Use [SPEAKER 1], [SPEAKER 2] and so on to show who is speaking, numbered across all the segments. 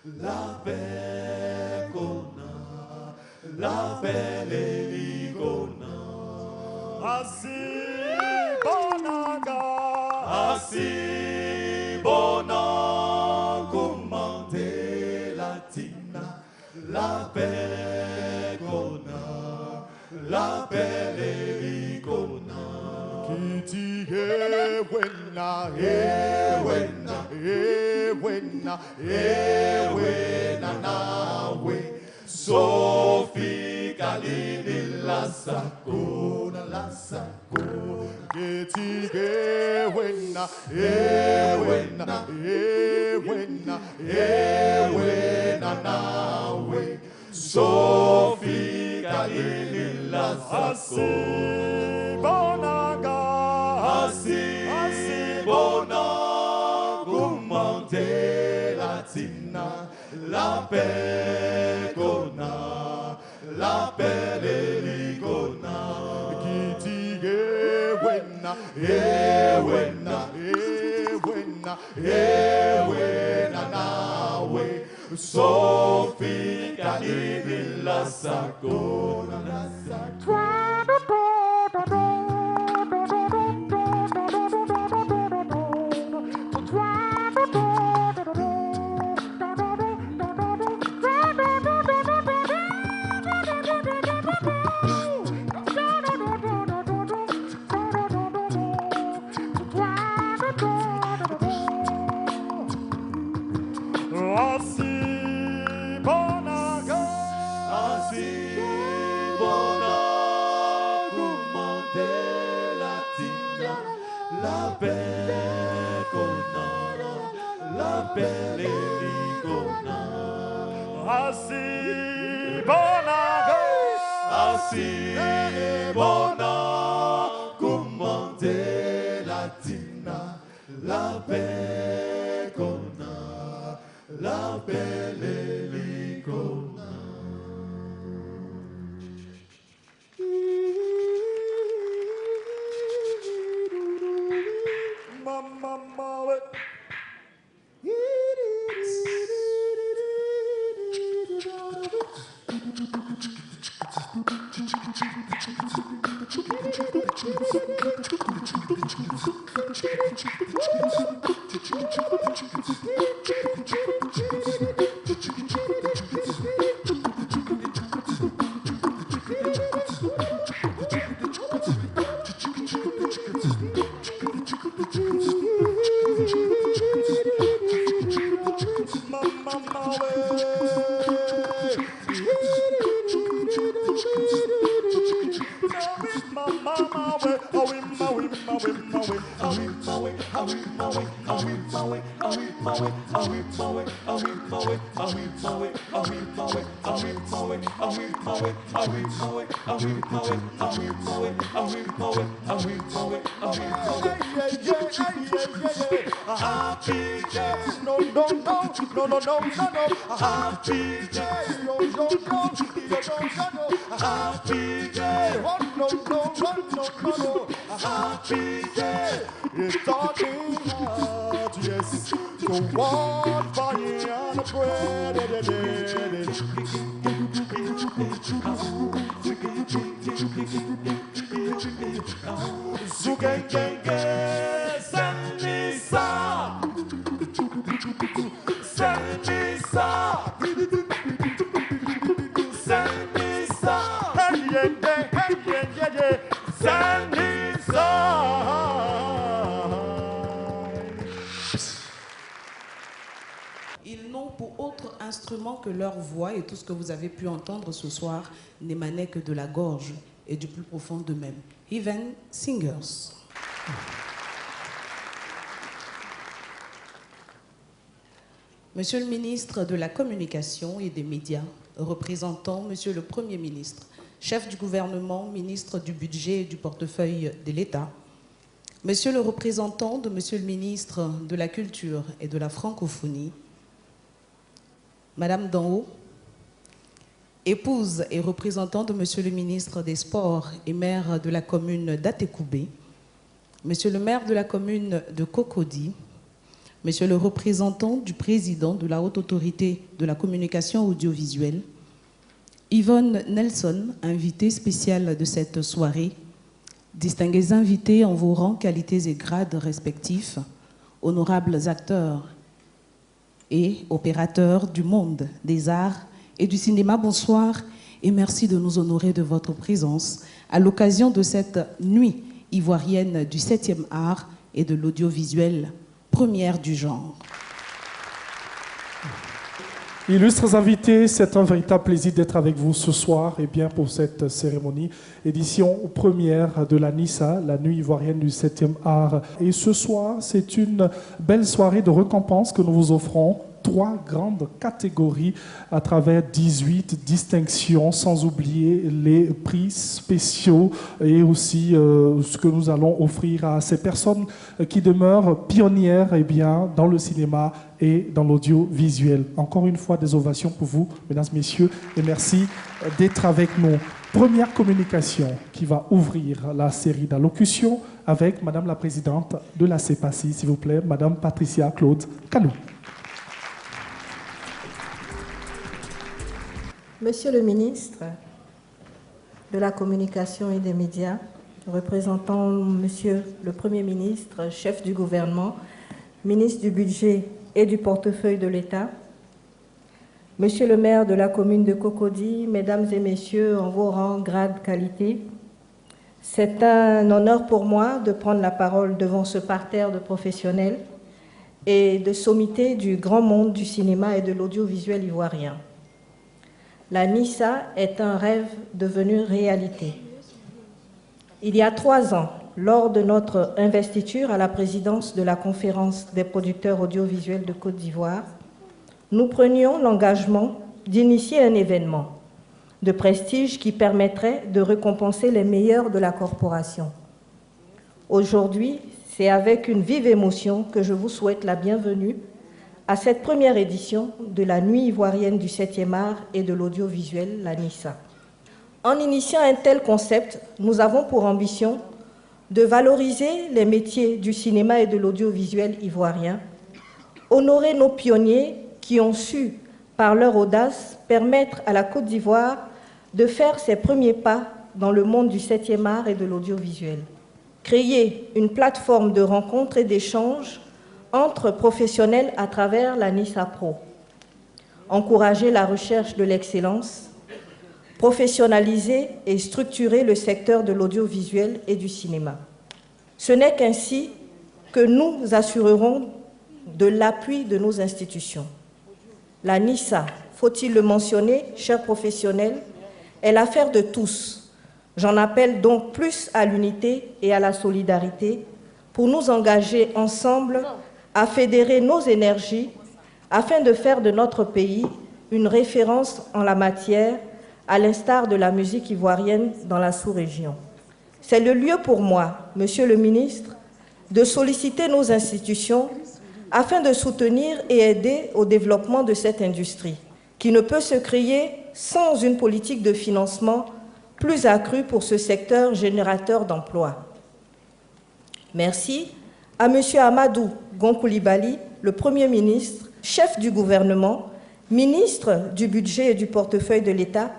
[SPEAKER 1] la paix qu'on a, la paix les qu'on a.
[SPEAKER 2] Asi bonaga,
[SPEAKER 1] Asi bona commandé latina, la paix qu'on a, la paix les qu'on a.
[SPEAKER 2] kiti wena, wena,
[SPEAKER 1] Wena nawe, Sophie Kalini la sakona, la sakona.
[SPEAKER 2] kiti wena,
[SPEAKER 1] Wena, wena nawe, Sophie Kalini la
[SPEAKER 2] Asi
[SPEAKER 1] sakona.
[SPEAKER 2] bonaga,
[SPEAKER 1] Asi bona, commandé latina, la paix qu'on a, la paix les qu'on a.
[SPEAKER 2] kiti wena,
[SPEAKER 1] Wena,
[SPEAKER 2] wena,
[SPEAKER 1] wena nawe, Sophie Kalini la sakona, la sakona.
[SPEAKER 2] Asi bonaga,
[SPEAKER 1] Asi bona, commandé latina, la paix qu'on a, la paix les qu'on a.
[SPEAKER 2] asi bonaga,
[SPEAKER 1] Asi bona, commandé latina, la paix qu'on a, la paix les qu'on a.
[SPEAKER 2] mama,
[SPEAKER 1] Happy day,
[SPEAKER 2] no,
[SPEAKER 1] happy day, happy day, happy day.
[SPEAKER 2] it's talking hard, yes. So what fire and
[SPEAKER 1] Zugengenge, Sanisa, Sanisa, Sanisa,
[SPEAKER 2] Sanisa.
[SPEAKER 3] Ils n'ont pour autre instrument que leur voix, et tout ce que vous avez pu entendre ce soir n'émanait que de la gorge et du plus profond d'eux-mêmes. Heaven Singers. Monsieur le ministre de la Communication et des Médias, représentant Monsieur le Premier ministre, chef du gouvernement, ministre du Budget et du portefeuille de l'État, Monsieur le représentant de Monsieur le ministre de la Culture et de la Francophonie, Madame Danhaut, épouse et représentant de Monsieur le ministre des Sports et maire de la commune d'Atekoubé, Monsieur le maire de la commune de Cocody, Monsieur le représentant du président de la Haute Autorité de la Communication Audiovisuelle, Yvonne Nelson, invitée spéciale de cette soirée, distingués invités en vos rangs, qualités et grades respectifs, honorables acteurs et opérateurs du monde des arts et du cinéma, bonsoir et merci de nous honorer de votre présence à l'occasion de cette nuit ivoirienne du 7e art et de l'audiovisuel, première du genre.
[SPEAKER 2] Illustres invités, c'est un véritable plaisir d'être avec vous ce soir et bien pour cette cérémonie, édition première de la NISA, la nuit ivoirienne du 7e art. Et ce soir, c'est une belle soirée de récompense que nous vous offrons. 3 grandes catégories à travers 18 distinctions, sans oublier les prix spéciaux et aussi ce que nous allons offrir à ces personnes qui demeurent pionnières dans le cinéma et dans l'audiovisuel. Encore une fois, des ovations pour vous, mesdames, messieurs, et merci d'être avec nous. Première communication qui va ouvrir la série d'allocutions avec Madame la Présidente de la CEPACI, s'il vous plaît, Madame Patricia Claude Kalou.
[SPEAKER 4] Monsieur le ministre de la Communication et des Médias, représentant Monsieur le Premier ministre, chef du gouvernement, ministre du Budget et du portefeuille de l'État, Monsieur le maire de la commune de Cocody, Mesdames et Messieurs, en vos rangs, grades, qualités, c'est un honneur pour moi de prendre la parole devant ce parterre de professionnels et de sommités du grand monde du cinéma et de l'audiovisuel ivoirien. La NISA est un rêve devenu réalité. Il y a 3 ans, lors de notre investiture à la présidence de la Conférence des producteurs audiovisuels de Côte d'Ivoire, nous prenions l'engagement d'initier un événement de prestige qui permettrait de récompenser les meilleurs de la corporation. Aujourd'hui, c'est avec une vive émotion que je vous souhaite la bienvenue à cette première édition de la Nuit ivoirienne du 7e art et de l'audiovisuel, la NISA. En initiant un tel concept, nous avons pour ambition de valoriser les métiers du cinéma et de l'audiovisuel ivoirien, honorer nos pionniers qui ont su, par leur audace, permettre à la Côte d'Ivoire de faire ses premiers pas dans le monde du 7e art et de l'audiovisuel, créer une plateforme de rencontres et d'échanges entre professionnels à travers la NISA Pro, encourager la recherche de l'excellence, professionnaliser et structurer le secteur de l'audiovisuel et du cinéma. Ce n'est qu'ainsi que nous assurerons de l'appui de nos institutions. La NISA, faut-il le mentionner, chers professionnels, est l'affaire de tous. J'en appelle donc plus à l'unité et à la solidarité pour nous engager ensemble à fédérer nos énergies afin de faire de notre pays une référence en la matière, à l'instar de la musique ivoirienne dans la sous-région. C'est le lieu pour moi, Monsieur le ministre, de solliciter nos institutions afin de soutenir et aider au développement de cette industrie, qui ne peut se créer sans une politique de financement plus accrue pour ce secteur générateur d'emplois. Merci à M. Amadou Gon Coulibaly, le Premier ministre, chef du gouvernement, ministre du Budget et du portefeuille de l'État,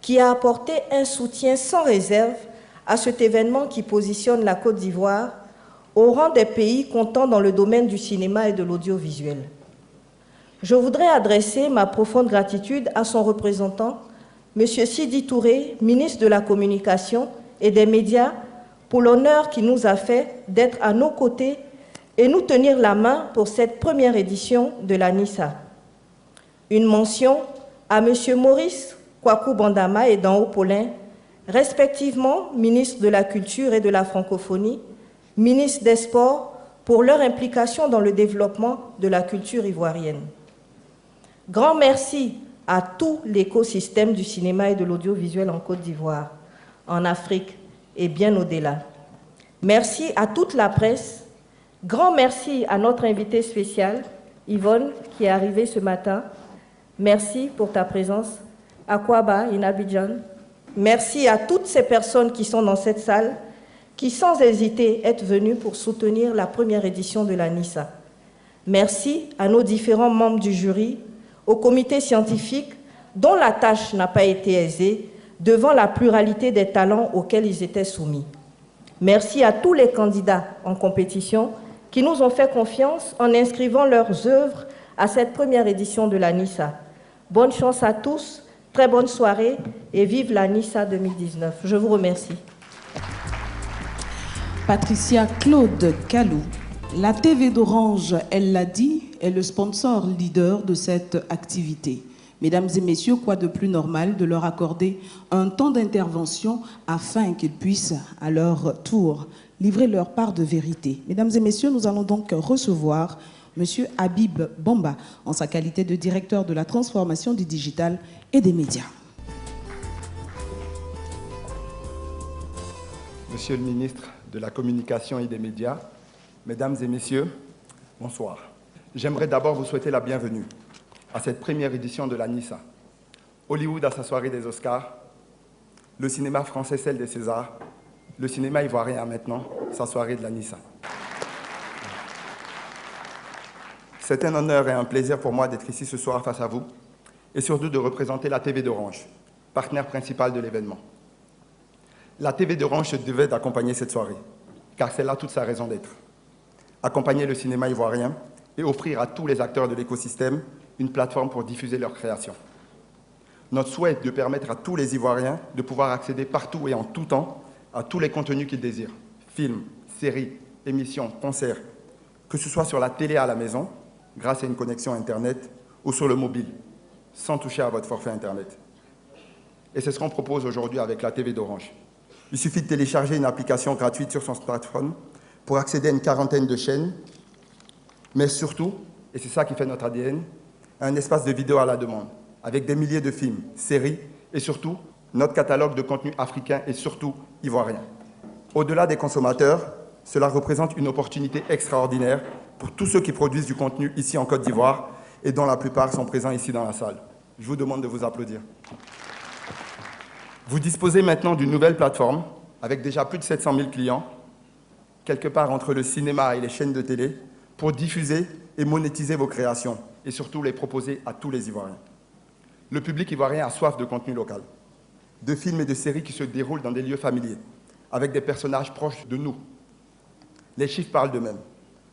[SPEAKER 4] qui a apporté un soutien sans réserve à cet événement qui positionne la Côte d'Ivoire au rang des pays comptant dans le domaine du cinéma et de l'audiovisuel. Je voudrais adresser ma profonde gratitude à son représentant, M. Sidi Touré, ministre de la Communication et des Médias, pour l'honneur qu'il nous a fait d'être à nos côtés et nous tenir la main pour cette première édition de la NISA. Une mention à M. Maurice Kwaku Bandama et Dan Paulin, respectivement ministre de la Culture et de la Francophonie, ministre des Sports, pour leur implication dans le développement de la culture ivoirienne. Grand merci à tout l'écosystème du cinéma et de l'audiovisuel en Côte d'Ivoire, en Afrique et bien au-delà. Merci à toute la presse. Grand merci à notre invité spécial, Yvonne, qui est arrivée ce matin. Merci pour ta présence. Akwaba, Abidjan. Merci à toutes ces personnes qui sont dans cette salle, qui sans hésiter est venues pour soutenir la première édition de la NISA. Merci à nos différents membres du jury, au comité scientifique, dont la tâche n'a pas été aisée, devant la pluralité des talents auxquels ils étaient soumis. Merci à tous les candidats en compétition qui nous ont fait confiance en inscrivant leurs œuvres à cette première édition de la NISA. Bonne chance à tous, très bonne soirée et vive la NISA 2019. Je vous remercie.
[SPEAKER 3] Patricia Claude Kalou, la TV d'Orange, elle l'a dit, est le sponsor leader de cette activité. Mesdames et messieurs, quoi de plus normal de leur accorder un temps d'intervention afin qu'ils puissent, à leur tour, livrer leur part de vérité. Mesdames et messieurs, nous allons donc recevoir M. Habib Bamba en sa qualité de directeur de la transformation du digital et des médias.
[SPEAKER 5] Monsieur le ministre de la Communication et des Médias, Mesdames et Messieurs, bonsoir. J'aimerais d'abord vous souhaiter la bienvenue à cette première édition de la NISA. Hollywood a sa soirée des Oscars, le cinéma français celle des Césars, le cinéma ivoirien a maintenant sa soirée de la NISA. C'est un honneur et un plaisir pour moi d'être ici ce soir face à vous et surtout de représenter la TV d'Orange, partenaire principal de l'événement. La TV d'Orange se devait d'accompagner cette soirée, car c'est là toute sa raison d'être. Accompagner le cinéma ivoirien et offrir à tous les acteurs de l'écosystème une plateforme pour diffuser leurs créations. Notre souhait est de permettre à tous les Ivoiriens de pouvoir accéder partout et en tout temps à tous les contenus qu'ils désirent, films, séries, émissions, concerts, que ce soit sur la télé à la maison, grâce à une connexion Internet, ou sur le mobile, sans toucher à votre forfait Internet. Et c'est ce qu'on propose aujourd'hui avec la TV d'Orange. Il suffit de télécharger une application gratuite sur son smartphone pour accéder à une quarantaine de chaînes, mais surtout, et c'est ça qui fait notre ADN, un espace de vidéo à la demande, avec des milliers de films, séries, et surtout, notre catalogue de contenus africains et surtout ivoiriens. Au-delà des consommateurs, cela représente une opportunité extraordinaire pour tous ceux qui produisent du contenu ici en Côte d'Ivoire et dont la plupart sont présents ici dans la salle. Je vous demande de vous applaudir. Vous disposez maintenant d'une nouvelle plateforme avec déjà plus de 700 000 clients, quelque part entre le cinéma et les chaînes de télé, pour diffuser et monétiser vos créations et surtout les proposer à tous les Ivoiriens. Le public ivoirien a soif de contenu local, de films et de séries qui se déroulent dans des lieux familiers, avec des personnages proches de nous. Les chiffres parlent d'eux-mêmes.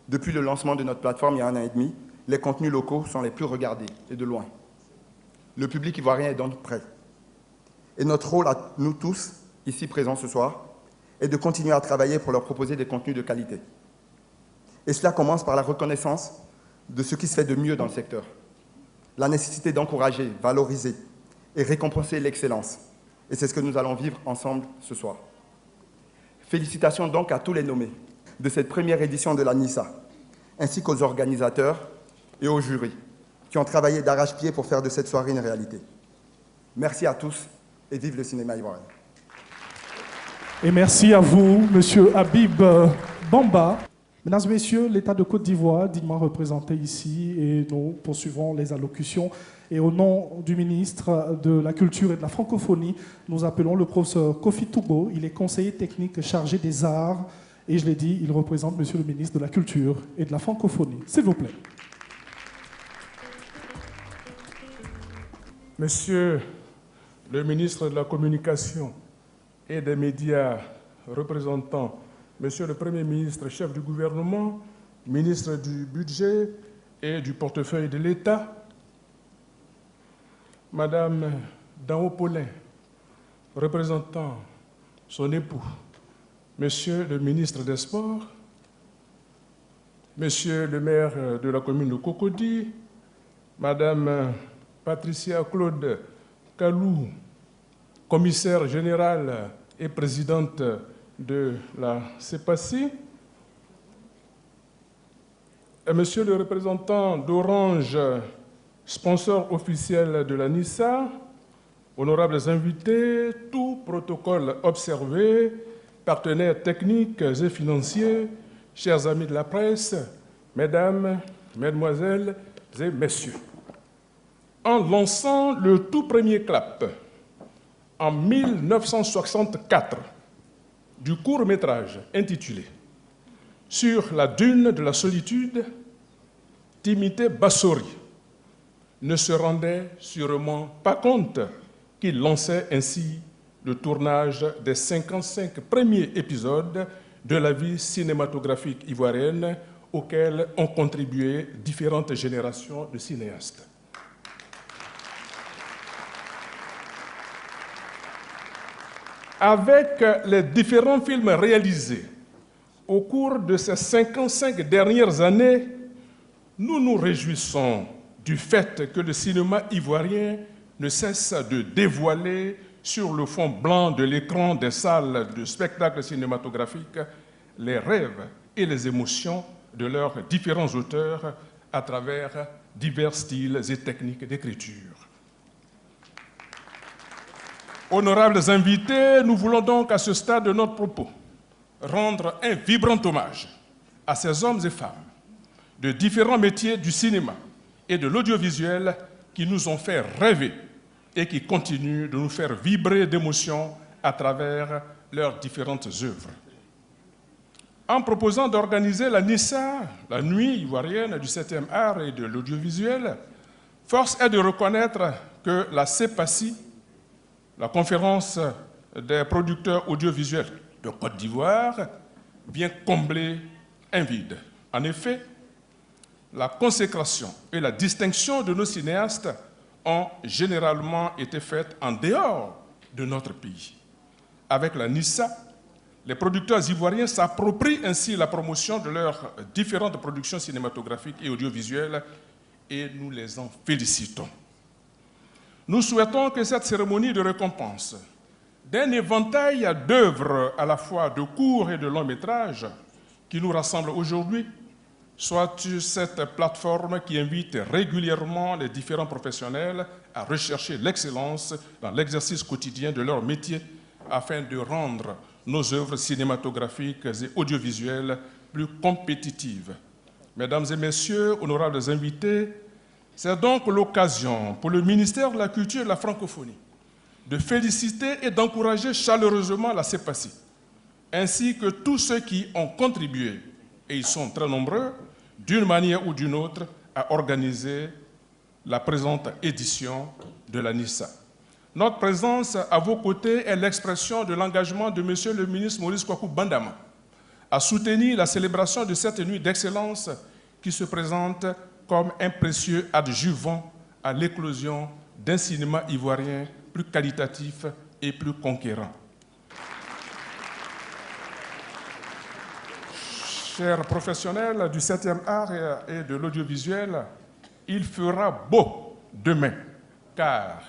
[SPEAKER 5] Depuis le lancement de notre plateforme il y a 1 an et demi, les contenus locaux sont les plus regardés, et de loin. Le public ivoirien est donc prêt. Et notre rôle à nous tous, ici présents ce soir, est de continuer à travailler pour leur proposer des contenus de qualité. Et cela commence par la reconnaissance de ce qui se fait de mieux dans le secteur. La nécessité d'encourager, valoriser et récompenser l'excellence. Et c'est ce que nous allons vivre ensemble ce soir. Félicitations donc à tous les nommés de cette première édition de la NISA, ainsi qu'aux organisateurs et aux jurys qui ont travaillé d'arrache-pied pour faire de cette soirée une réalité. Merci à tous et vive le cinéma ivoirien.
[SPEAKER 2] Et merci à vous, Monsieur Habib Bamba. Mesdames et messieurs, l'État de Côte d'Ivoire, dignement représenté ici, et nous poursuivrons les allocutions. Et au nom du ministre de la Culture et de la Francophonie, nous appelons le professeur Kofi Toubo. Il est conseiller technique chargé des arts. Et je l'ai dit, il représente Monsieur le ministre de la Culture et de la Francophonie. S'il vous plaît.
[SPEAKER 6] Monsieur le ministre de la Communication et des Médias, représentant Monsieur le Premier ministre, chef du gouvernement, ministre du Budget et du portefeuille de l'État, Madame Dao Paulin, représentant son époux, Monsieur le ministre des Sports, Monsieur le maire de la commune de Cocody, Madame Patricia Claude Kalou, commissaire générale et présidente de la CEPACI, et Monsieur le représentant d'Orange, sponsor officiel de la NISA, honorables invités, tout protocole observé, partenaires techniques et financiers, chers amis de la presse, mesdames, mesdemoiselles et messieurs. En lançant le tout premier clap en 1964 du court-métrage intitulé « Sur la dune de la solitude », Timité Bassori ne se rendait sûrement pas compte qu'il lançait ainsi le tournage des 55 premiers épisodes de la vie cinématographique ivoirienne auxquels ont contribué différentes générations de cinéastes. Avec les différents films réalisés au cours de ces 55 dernières années, nous nous réjouissons du fait que le cinéma ivoirien ne cesse de dévoiler sur le fond blanc de l'écran des salles de spectacles cinématographiques les rêves et les émotions de leurs différents auteurs à travers divers styles et techniques d'écriture. Honorables invités, nous voulons donc à ce stade de notre propos rendre un vibrant hommage à ces hommes et femmes de différents métiers du cinéma et de l'audiovisuel qui nous ont fait rêver et qui continuent de nous faire vibrer d'émotion à travers leurs différentes œuvres. En proposant d'organiser la NISA, la Nuit ivoirienne du 7e art et de l'audiovisuel, force est de reconnaître que la CEPACI, la conférence des producteurs audiovisuels de Côte d'Ivoire, vient combler un vide. En effet, la consécration et la distinction de nos cinéastes ont généralement été faites en dehors de notre pays. Avec la NISA, les producteurs ivoiriens s'approprient ainsi la promotion de leurs différentes productions cinématographiques et audiovisuelles et nous les en félicitons. Nous souhaitons que cette cérémonie de récompense d'un éventail d'œuvres à la fois de courts et de longs métrages qui nous rassemble aujourd'hui soit cette plateforme qui invite régulièrement les différents professionnels à rechercher l'excellence dans l'exercice quotidien de leur métier afin de rendre nos œuvres cinématographiques et audiovisuelles plus compétitives. Mesdames et messieurs, honorables invités, c'est donc l'occasion pour le ministère de la Culture et de la Francophonie de féliciter et d'encourager chaleureusement la CEPACI, ainsi que tous ceux qui ont contribué, et ils sont très nombreux, d'une manière ou d'une autre, à organiser la présente édition de la NISA. Notre présence à vos côtés est l'expression de l'engagement de Monsieur le ministre Maurice Kwaku Bandama à soutenir la célébration de cette nuit d'excellence qui se présente comme un précieux adjuvant à l'éclosion d'un cinéma ivoirien plus qualitatif et plus conquérant. Chers professionnels du 7e art et de l'audiovisuel, il fera beau demain, car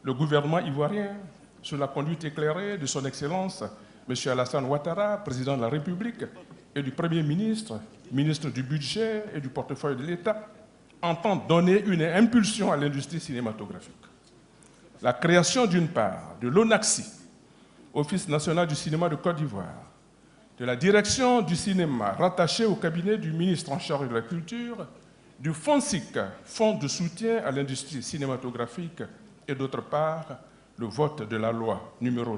[SPEAKER 6] le gouvernement ivoirien, sous la conduite éclairée de son Excellence, M. Alassane Ouattara, président de la République, et du Premier ministre, ministre du Budget et du portefeuille de l'État, entend donner une impulsion à l'industrie cinématographique. La création d'une part de l'ONACCI, Office national du cinéma de Côte d'Ivoire, de la direction du cinéma rattachée au cabinet du ministre en charge de la culture, du FONSIC, Fonds de soutien à l'industrie cinématographique, et d'autre part, le vote de la loi numéro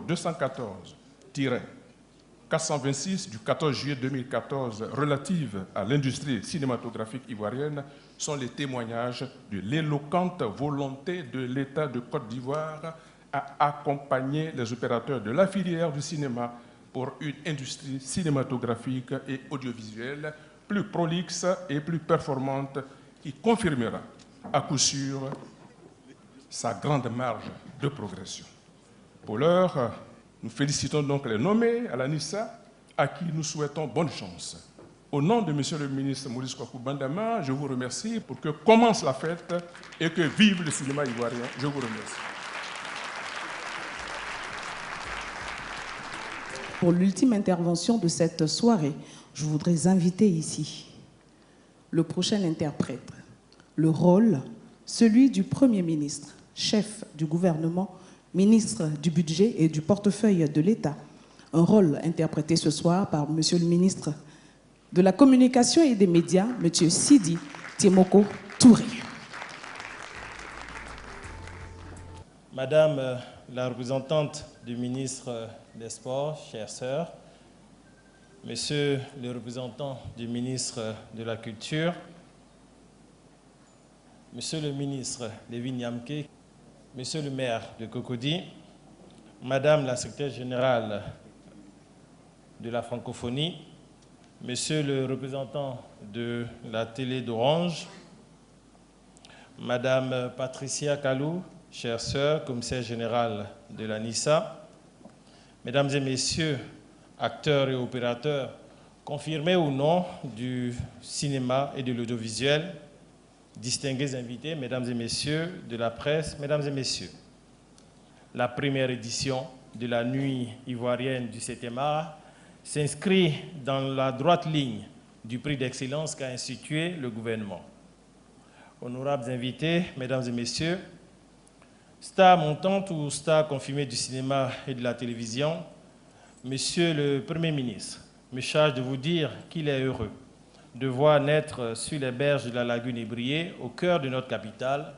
[SPEAKER 6] 214-426 du 14 juillet 2014 relative à l'industrie cinématographique ivoirienne sont les témoignages de l'éloquente volonté de l'État de Côte d'Ivoire à accompagner les opérateurs de la filière du cinéma pour une industrie cinématographique et audiovisuelle plus prolixe et plus performante qui confirmera à coup sûr sa grande marge de progression. Pour l'heure, nous félicitons donc les nommés à la NISA à qui nous souhaitons bonne chance. Au nom de Monsieur le ministre Maurice Kwaku Bandama, je vous remercie pour que commence la fête et que vive le cinéma ivoirien. Je vous remercie.
[SPEAKER 3] Pour l'ultime intervention de cette soirée, je voudrais inviter ici le prochain interprète. Le rôle, celui du Premier ministre, chef du gouvernement, ministre du budget et du portefeuille de l'État. Un rôle interprété ce soir par Monsieur le ministre de la Communication et des Médias, Monsieur Sidi Timoko Touré.
[SPEAKER 7] Madame la représentante du ministre des Sports, chère sœur, Monsieur le représentant du ministre de la Culture, Monsieur le ministre Lévy Niamké, Monsieur le maire de Cocody, Madame la secrétaire générale de la francophonie, Monsieur le représentant de la télé d'Orange, Madame Patricia Kalou, chère sœur, commissaire générale de la NISA, Mesdames et Messieurs, acteurs et opérateurs, confirmés ou non du cinéma et de l'audiovisuel, distingués invités, Mesdames et Messieurs de la presse, Mesdames et Messieurs, la première édition de la Nuit ivoirienne du 7e art s'inscrit dans la droite ligne du prix d'excellence qu'a institué le gouvernement. Honorables invités, Mesdames et Messieurs, stars montantes ou stars confirmées du cinéma et de la télévision, Monsieur le Premier ministre me charge de vous dire qu'il est heureux de voir naître sur les berges de la lagune Ébrié, au cœur de notre capitale,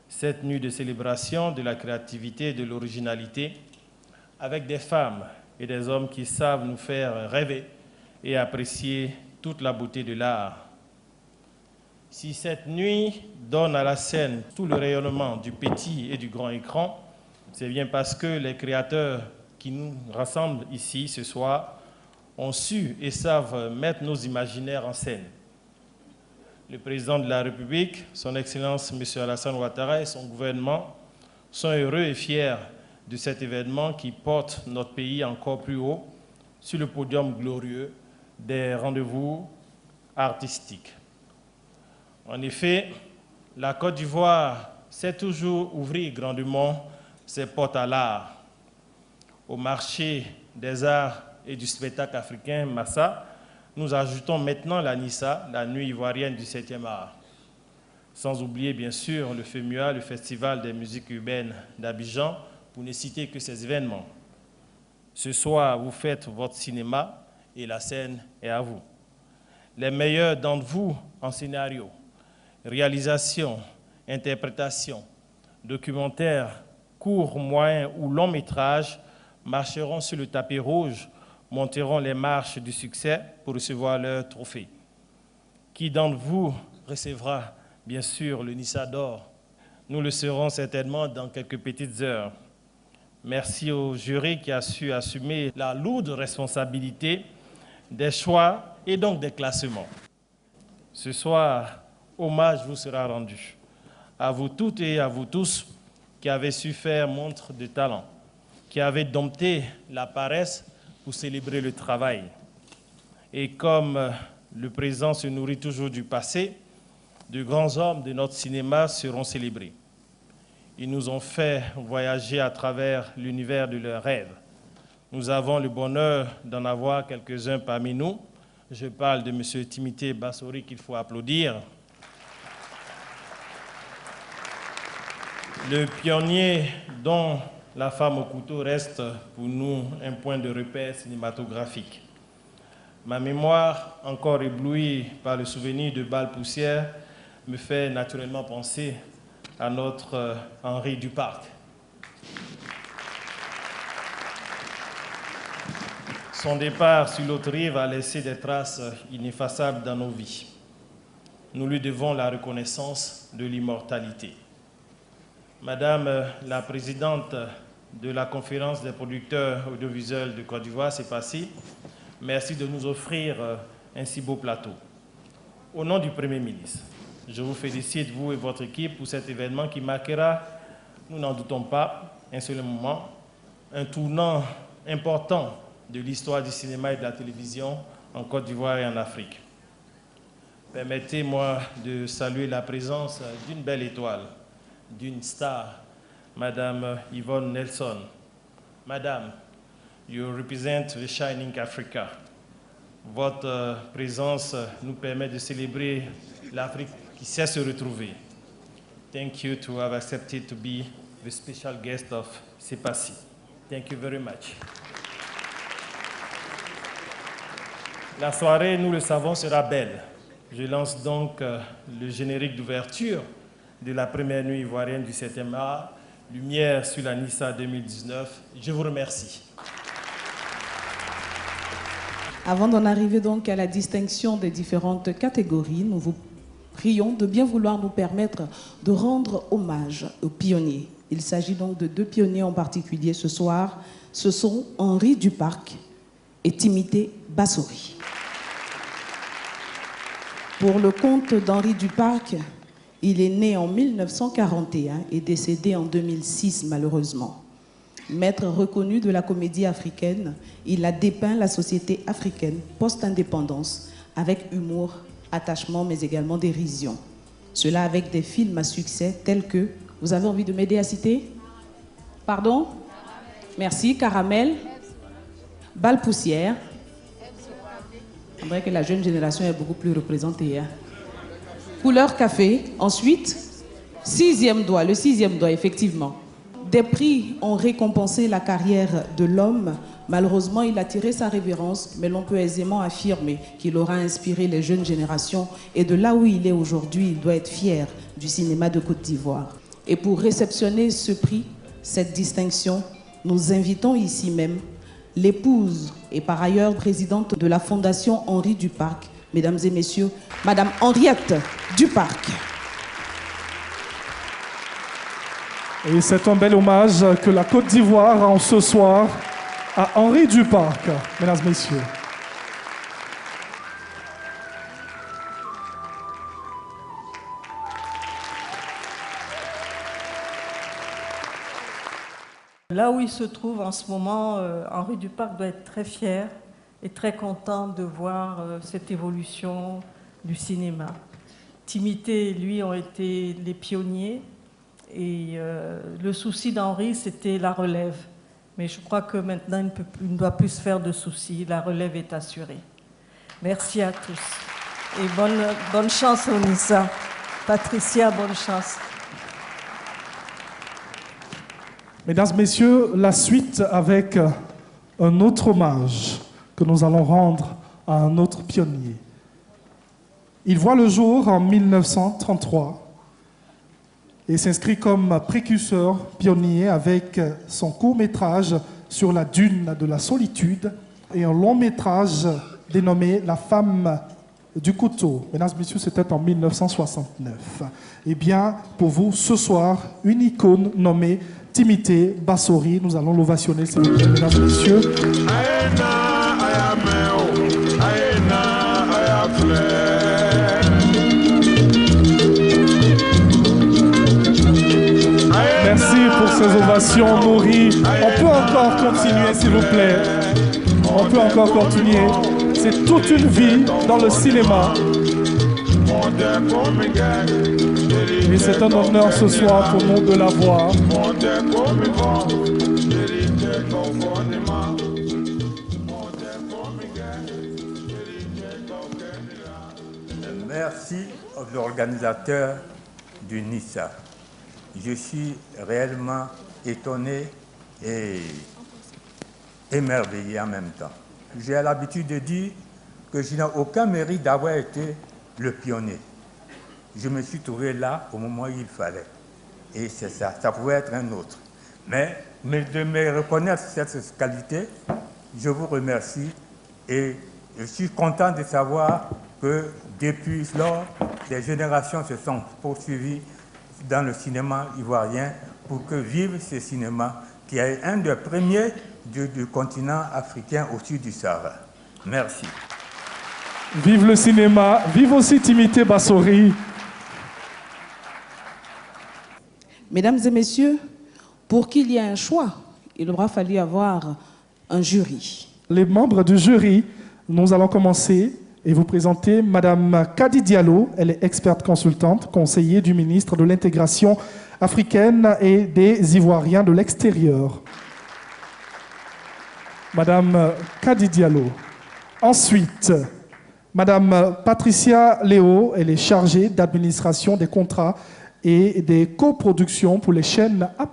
[SPEAKER 7] cette nuit de célébration de la créativité et de l'originalité, avec des femmes et des hommes qui savent nous faire rêver et apprécier toute la beauté de l'art. Si cette nuit donne à la scène tout le rayonnement du petit et du grand écran, c'est bien parce que les créateurs qui nous rassemblent ici ce soir ont su et savent mettre nos imaginaires en scène. Le président de la République, son Excellence M. Alassane Ouattara et son gouvernement sont heureux et fiers de cet événement qui porte notre pays encore plus haut sur le podium glorieux des rendez-vous artistiques. En effet, la Côte d'Ivoire sait toujours ouvrir grandement ses portes à l'art. Au marché des arts et du spectacle africain Massa, nous ajoutons maintenant la NISA, la Nuit ivoirienne du 7e art. Sans oublier bien sûr le FEMUA, le Festival des musiques urbaines d'Abidjan, pour ne citer que ces événements. Ce soir, vous faites votre cinéma et la scène est à vous. Les meilleurs d'entre vous en scénario, réalisation, interprétation, documentaire, court, moyen ou long métrage marcheront sur le tapis rouge, monteront les marches du succès pour recevoir leur trophée. Qui d'entre vous recevra bien sûr le Nissa d'or? Nous le serons certainement dans quelques petites heures. Merci au jury qui a su assumer la lourde responsabilité des choix et donc des classements. Ce soir, hommage vous sera rendu à vous toutes et à vous tous qui avez su faire montre de talent, qui avez dompté la paresse pour célébrer le travail. Et comme le présent se nourrit toujours du passé, de grands hommes de notre cinéma seront célébrés. Ils nous ont fait voyager à travers l'univers de leurs rêves. Nous avons le bonheur d'en avoir quelques-uns parmi nous. Je parle de M. Timothée Bassori qu'il faut applaudir. Le pionnier dont La femme au couteau reste pour nous un point de repère cinématographique. Ma mémoire, encore éblouie par le souvenir de Balles Poussières, me fait naturellement penser à notre Henri Duparc. Son départ sur l'autre rive a laissé des traces ineffaçables dans nos vies. Nous lui devons la reconnaissance de l'immortalité. Madame la présidente de la conférence des producteurs audiovisuels de Côte d'Ivoire, c'est passé. Merci de nous offrir un si beau plateau. Au nom du Premier ministre, je vous félicite, vous et votre équipe, pour cet événement qui marquera, nous n'en doutons pas, un seul moment, un tournant important de l'histoire du cinéma et de la télévision en Côte d'Ivoire et en Afrique. Permettez-moi de saluer la présence d'une belle étoile, d'une star, Madame Yvonne Nelson. Madame, you represent the shining Africa. Votre présence nous permet de célébrer l'Afrique qui sait se retrouver. Thank you to have accepted to be the special guest of CEPACI. Thank you very much. La soirée, nous le savons, sera belle. Je lance donc le générique d'ouverture de la première nuit ivoirienne du 7e art, Lumière sur la NISA 2019. Je vous remercie.
[SPEAKER 3] Avant d'en arriver donc à la distinction des différentes catégories, nous vous prions de bien vouloir nous permettre de rendre hommage aux pionniers. Il s'agit donc de 2 pionniers en particulier ce soir. Ce sont Henri Duparc et Timothée Bassori. Pour le compte d'Henri Duparc, il est né en 1941 et décédé en 2006 malheureusement. Maître reconnu de la comédie africaine, il a dépeint la société africaine post-indépendance avec humour, attachement mais également dérision. Cela avec des films à succès tels que... Vous avez envie de m'aider à citer? Pardon? Merci. Caramel. Balle poussière. On dirait que la jeune génération est beaucoup plus représentée. Hein? Couleur café. Ensuite, 6e doigt. Le 6e doigt, effectivement. Des prix ont récompensé la carrière de l'homme. Malheureusement, il a tiré sa révérence, mais l'on peut aisément affirmer qu'il aura inspiré les jeunes générations. Et de là où il est aujourd'hui, il doit être fier du cinéma de Côte d'Ivoire. Et pour réceptionner ce prix, cette distinction, nous invitons ici même l'épouse et par ailleurs présidente de la Fondation Henri Duparc, mesdames et messieurs, Madame Henriette Duparc.
[SPEAKER 2] Et c'est un bel hommage que la Côte d'Ivoire rend ce soir à Henri Duparc, mesdames et messieurs.
[SPEAKER 8] Là où il se trouve en ce moment, Henri Duparc doit être très fier et très content de voir cette évolution du cinéma. Timothée et lui ont été les pionniers et le souci d'Henri, c'était la relève. Mais je crois que maintenant, il ne doit plus se faire de soucis, la relève est assurée. Merci à tous et bonne chance au Nissa. Patricia, bonne chance.
[SPEAKER 2] Mesdames, Messieurs, la suite avec un autre hommage que nous allons rendre à un autre pionnier. Il voit le jour en 1933 et s'inscrit comme précurseur pionnier avec son court-métrage sur la dune de la solitude et un long-métrage dénommé La femme du couteau. Mesdames et messieurs, c'était en 1969. Eh bien, pour vous, ce soir, une icône nommée Timothée Bassori. Nous allons l'ovationner, s'il vous plaît, mesdames et messieurs. Merci pour ces ovations nourries. On peut encore continuer, s'il vous plaît. On peut encore continuer. C'est toute une vie dans le cinéma. Et c'est un honneur ce soir pour nous de la voir.
[SPEAKER 9] Merci aux organisateurs du Nissa. Je suis réellement étonné et émerveillé en même temps. J'ai l'habitude de dire que je n'ai aucun mérite d'avoir été le pionnier. Je me suis trouvé là au moment où il fallait. Et c'est ça, ça pouvait être un autre. Mais de me reconnaître cette qualité, je vous remercie et je suis content de savoir que depuis lors, des générations se sont poursuivies dans le cinéma ivoirien pour que vive ce cinéma qui est un des premiers du continent africain au sud du Sahara. Merci.
[SPEAKER 2] Vive le cinéma, vive aussi Timothée Bassori.
[SPEAKER 3] Mesdames et messieurs, pour qu'il y ait un choix, il aura fallu avoir un jury.
[SPEAKER 2] Les membres du jury, nous allons commencer et vous présenter Madame Kadi Diallo. Elle est experte consultante, conseiller du ministre de l'Intégration africaine et des Ivoiriens de l'extérieur. Madame Kadi Diallo. Ensuite, Madame Patricia Léo, elle est chargée d'administration des contrats et des coproductions pour les chaînes A+.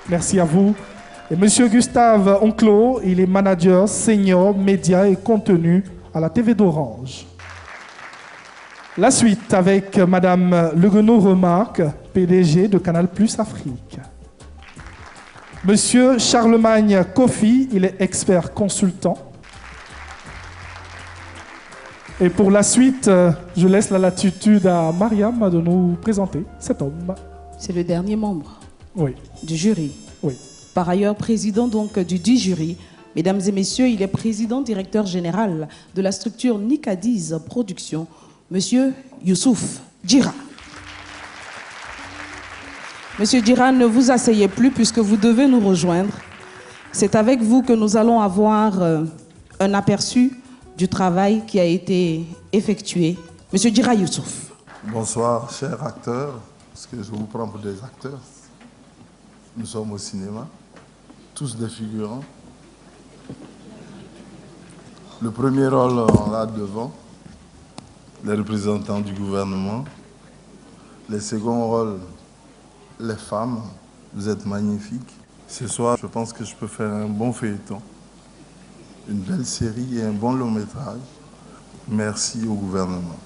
[SPEAKER 2] Merci à vous. Et Monsieur Gustave Onclos, il est manager senior médias et contenu à la TV d'Orange. La suite avec Madame Leguenot Remarque, PDG de Canal+ Afrique. Monsieur Charlemagne Kofi, il est expert consultant. Et pour la suite, je laisse la latitude à Mariam de nous présenter cet homme.
[SPEAKER 3] C'est le dernier membre
[SPEAKER 2] Oui.
[SPEAKER 3] du jury.
[SPEAKER 2] Oui.
[SPEAKER 3] Par ailleurs, président donc du dit jury. Mesdames et messieurs, il est président directeur général de la structure Nicadiz Production, Monsieur Youssouf Djira. Monsieur Djira, ne vous asseyez plus puisque vous devez nous rejoindre. C'est avec vous que nous allons avoir un aperçu du travail qui a été effectué. Monsieur Djira Youssouf.
[SPEAKER 10] Bonsoir, chers acteurs, parce que je vous prends pour des acteurs. Nous sommes au cinéma, tous des figurants. Le premier rôle, là devant, les représentants du gouvernement. Les seconds rôles, les femmes. Vous êtes magnifiques. Ce soir, je pense que je peux faire un bon feuilleton, une belle série et un bon long métrage. Merci au gouvernement.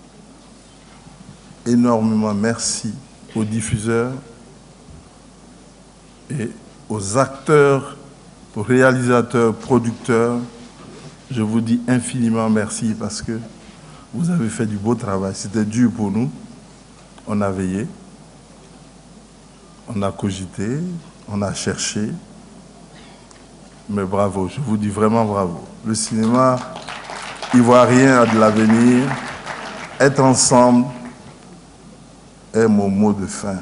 [SPEAKER 10] Énormément merci aux diffuseurs et aux acteurs, aux réalisateurs, producteurs. Je vous dis infiniment merci parce que vous avez fait du beau travail. C'était dur pour nous. On a veillé, on a cogité, on a cherché. Mais bravo, je vous dis vraiment bravo. Le cinéma ivoirien a de l'avenir. Être ensemble est mon mot de fin.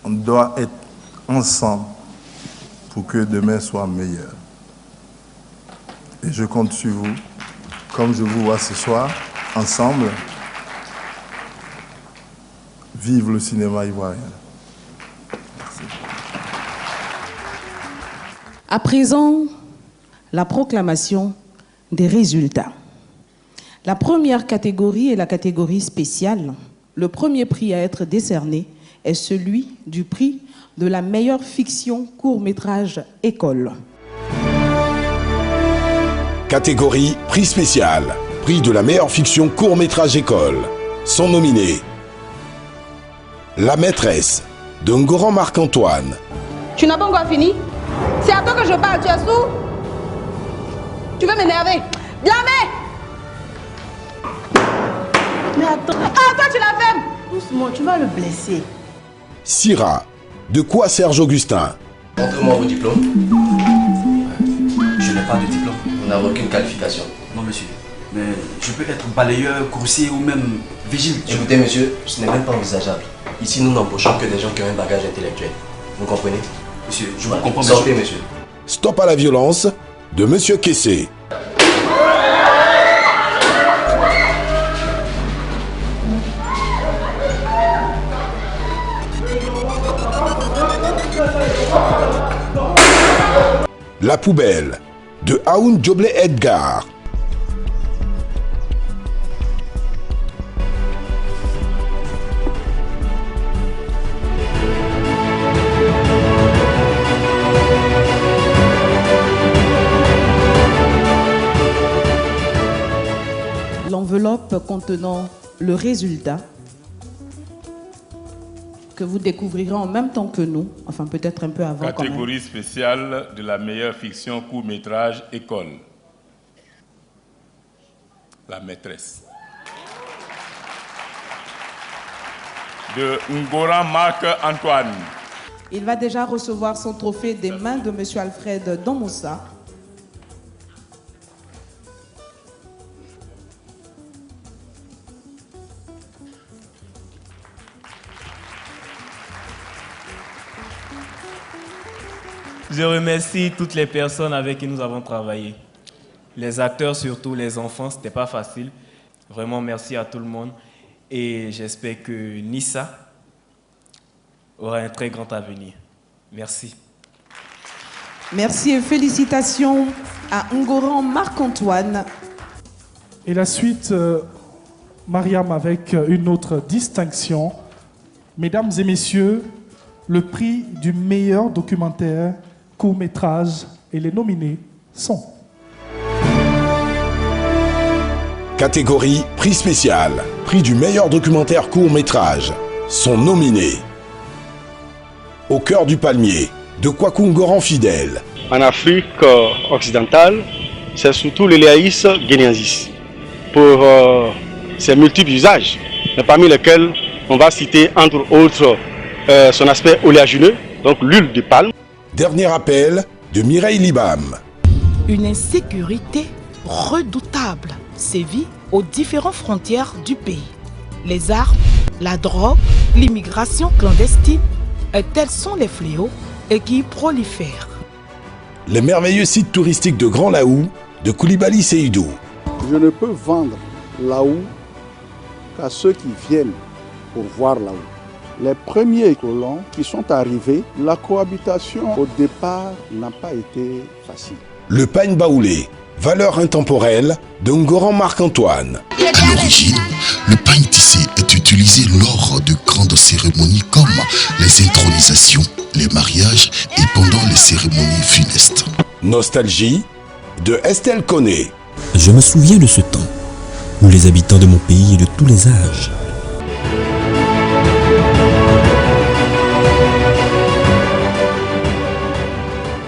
[SPEAKER 10] On doit être ensemble pour que demain soit meilleur. Et je compte sur vous, comme je vous vois ce soir, ensemble. Vive le cinéma ivoirien. Merci.
[SPEAKER 3] À présent, la proclamation des résultats. La première catégorie est la catégorie spéciale. Le premier prix à être décerné est celui du prix de la meilleure fiction court-métrage école.
[SPEAKER 11] Catégorie prix spécial, prix de la meilleure fiction court-métrage école. Sont nominés La maîtresse de Ngoran Marc-Antoine.
[SPEAKER 12] Tu n'as pas encore fini? C'est à toi que je parle, tu es sourd? Tu veux m'énerver? Blâmer! Mais attends. Ah, toi tu l'as fait! Doucement, tu vas le blesser.
[SPEAKER 11] Syrah de quoi Serge Augustin.
[SPEAKER 13] Montrez-moi vos diplômes. Je n'ai pas de diplôme. Vous n'avez aucune qualification.
[SPEAKER 14] Non, monsieur. Mais je peux être balayeur, coursier ou même vigile.
[SPEAKER 13] Écoutez, monsieur, ce n'est même pas envisageable. Ici, nous n'embauchons que des gens qui ont un bagage intellectuel. Vous comprenez?
[SPEAKER 14] Monsieur, je vous comprends.
[SPEAKER 13] Sortez, monsieur.
[SPEAKER 11] Stop à la violence de Monsieur Kessé. La poubelle de Aoun Djoblé Edgar.
[SPEAKER 3] L'enveloppe contenant le résultat que vous découvrirez en même temps que nous, enfin peut-être un peu avant.
[SPEAKER 15] Catégorie spéciale de la meilleure fiction court-métrage école. La maîtresse. De Ngoran Marc-Antoine.
[SPEAKER 3] Il va déjà recevoir son trophée des mains de M. Alfred Domoussa.
[SPEAKER 16] Je remercie toutes les personnes avec qui nous avons travaillé. Les acteurs, surtout les enfants, ce n'était pas facile. Vraiment, merci à tout le monde. Et j'espère que Nissa aura un très grand avenir. Merci.
[SPEAKER 3] Merci et félicitations à Ngoran Marc-Antoine.
[SPEAKER 2] Et la suite, Mariam, avec une autre distinction. Mesdames et messieurs, le prix du meilleur documentaire court-métrage et les nominés sont...
[SPEAKER 11] Catégorie prix spécial, prix du meilleur documentaire court-métrage. Sont nominés Au cœur du palmier de Kwaku Ngoran Fidèle.
[SPEAKER 17] En Afrique occidentale, c'est surtout l'Elaïs guinéensis pour ses multiples usages, mais parmi lesquels on va citer entre autres son aspect oléagineux, donc l'huile de palme.
[SPEAKER 11] Dernier appel de Mireille Libam.
[SPEAKER 18] Une insécurité redoutable sévit aux différentes frontières du pays. Les armes, la drogue, l'immigration clandestine, tels sont les fléaux et qui prolifèrent.
[SPEAKER 11] Les merveilleux sites touristiques de Grand Laou, de Koulibaly Seydou.
[SPEAKER 19] Je ne peux vendre Laou qu'à ceux qui viennent pour voir Laou. Les premiers colons qui sont arrivés, la cohabitation au départ n'a pas été facile.
[SPEAKER 11] Le pagne baoulé, valeur intemporelle de Ngoran Marc-Antoine.
[SPEAKER 20] À l'origine, le pagne tissé est utilisé lors de grandes cérémonies comme les intronisations, les mariages et pendant les cérémonies funestes.
[SPEAKER 11] Nostalgie de Estelle Koné.
[SPEAKER 21] Je me souviens de ce temps où les habitants de mon pays et de tous les âges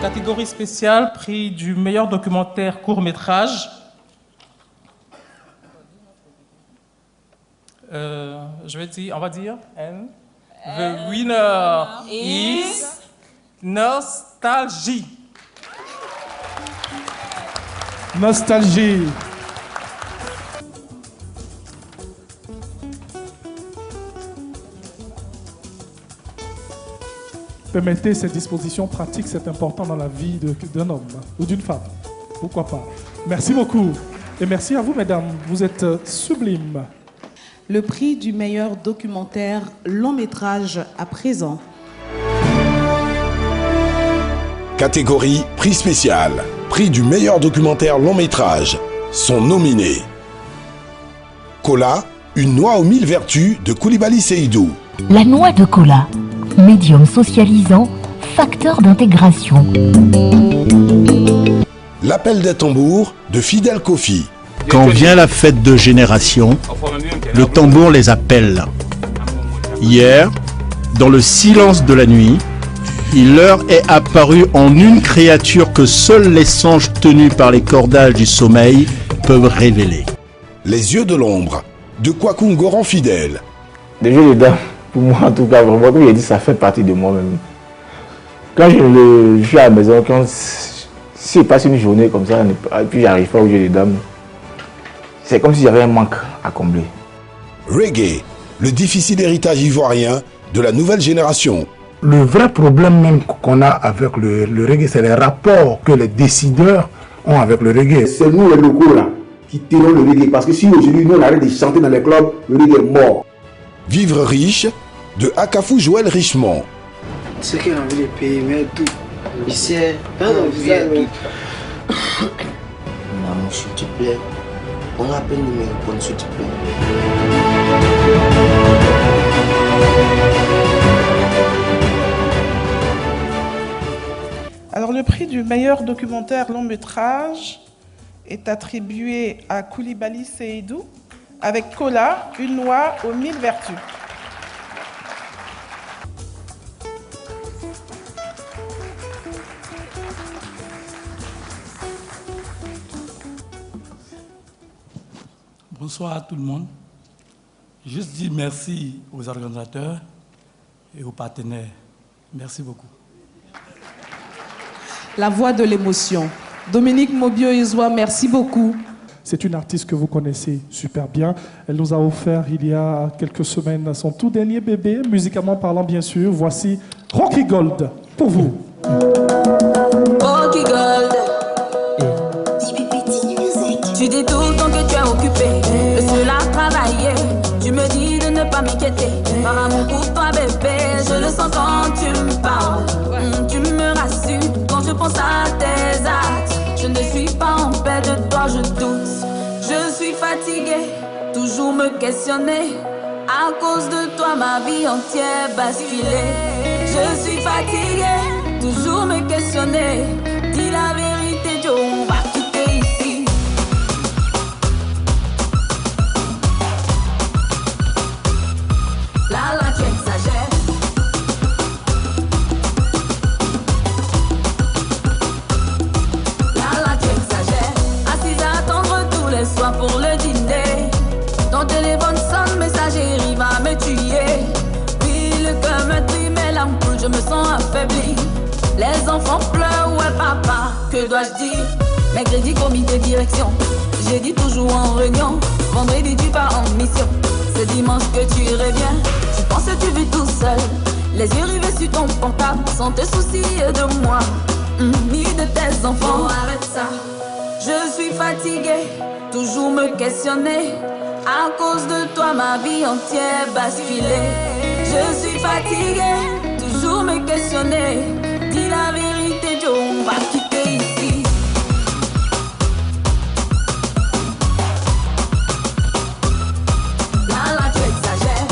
[SPEAKER 22] catégorie spéciale, prix du meilleur documentaire court-métrage. On va dire, the winner is Nostalgie.
[SPEAKER 2] Nostalgie. Permettez cette disposition pratique, c'est important dans la vie d'un homme ou d'une femme. Pourquoi pas. Merci beaucoup. Et merci à vous, mesdames. Vous êtes sublimes.
[SPEAKER 3] Le prix du meilleur documentaire long métrage à présent.
[SPEAKER 11] Catégorie prix spécial. Prix du meilleur documentaire long métrage. Sont nominés Kola, une noix aux 1000 vertus de Koulibaly Seydou.
[SPEAKER 23] La noix de Kola, médium socialisant, facteur d'intégration.
[SPEAKER 11] L'appel des tambours de Fidel Kofi.
[SPEAKER 24] Quand vient la fête de génération, le tambour les appelle. Hier, dans le silence de la nuit, il leur est apparu en une créature que seuls les songes tenus par les cordages du sommeil peuvent révéler.
[SPEAKER 11] Les yeux de l'ombre de Kwaku Ngoran Fidèle.
[SPEAKER 25] Les jeux de dames, pour moi en tout cas, vraiment, comme il a dit, ça fait partie de moi-même. Quand je suis à la maison, si je passe une journée comme ça, et puis j'arrive pas au jeu de dames, c'est comme si j'avais un manque à combler.
[SPEAKER 11] Reggae, le difficile héritage ivoirien de la nouvelle génération.
[SPEAKER 26] Le vrai problème même qu'on a avec le reggae, c'est les rapports que les décideurs ont avec le reggae.
[SPEAKER 27] C'est nous les locaux là qui tirons le reggae. Parce que si aujourd'hui nous on arrête de chanter dans les clubs, le reggae est mort.
[SPEAKER 11] Vivre riche de Akafou Joël Richemont.
[SPEAKER 28] Ce qu'il a envie de payer, mais tout. Ici, pas envie de tout. Maman, s'il te plaît. On a peine de me répondre, s'il te plaît.
[SPEAKER 22] Alors, le prix du meilleur documentaire long métrage est attribué à Koulibaly Seydou avec Kola, une noix aux 1000 vertus.
[SPEAKER 29] Bonsoir à tout le monde. Juste dire merci aux organisateurs et aux partenaires. Merci beaucoup.
[SPEAKER 3] La voix de l'émotion. Dominique Mobio-Izwa, merci beaucoup.
[SPEAKER 2] C'est une artiste que vous connaissez super bien. Elle nous a offert il y a quelques semaines son tout dernier bébé, musicalement parlant bien sûr. Voici Rocky Gold pour vous.
[SPEAKER 30] Rocky Gold. Tu dis tout le temps que tu es occupé de cela travailler. Tu me dis de ne pas m'inquiéter. Par amour pour toi bébé, je le sens quand tu me parles. Tu me rassures quand je pense à tes actes. Je ne suis pas en paix de toi, je doute. Je suis fatiguée, toujours me questionner. À cause de toi, ma vie entière basculée. Je suis fatiguée, toujours me questionner. Dis la vérité, Joe, on va quitter ici. Là, tu exagères. Là, tu exagères. enfants pleurent, ouais papa, que dois-je dire? Mercredi, comité direction, jeudi toujours en réunion, vendredi tu pars en mission, c'est dimanche que tu reviens, tu penses que tu vis tout seul, les yeux rivés sur ton portable, sans te soucier de moi, ni de tes enfants. Oh, arrête ça, je suis fatiguée, toujours me questionner, à cause de toi ma vie entière basculée. Je suis fatiguée, toujours me questionner, dis la vérité Joe, on va quitter ici. Là tu exagères.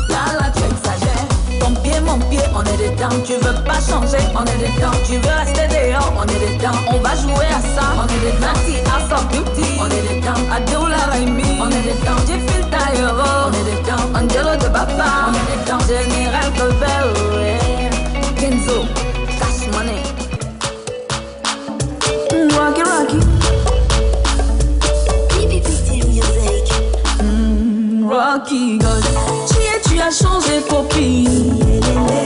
[SPEAKER 30] Là tu exagères. Ton pied, mon pied, on est dedans. Tu veux pas changer, on est dedans. Tu veux rester dehors, on est dedans. On va jouer à ça, on est dedans. Nati, Asa, Beauty, on est dedans. Adoula, Raimi, on est dedans. Jeffil, Taïro, on est dedans. Angelo de Papa, on est dedans. Général Colbert, Kenzo, Cash Money, Rocky Rocky, Rocky Gold. Tu as changé copine.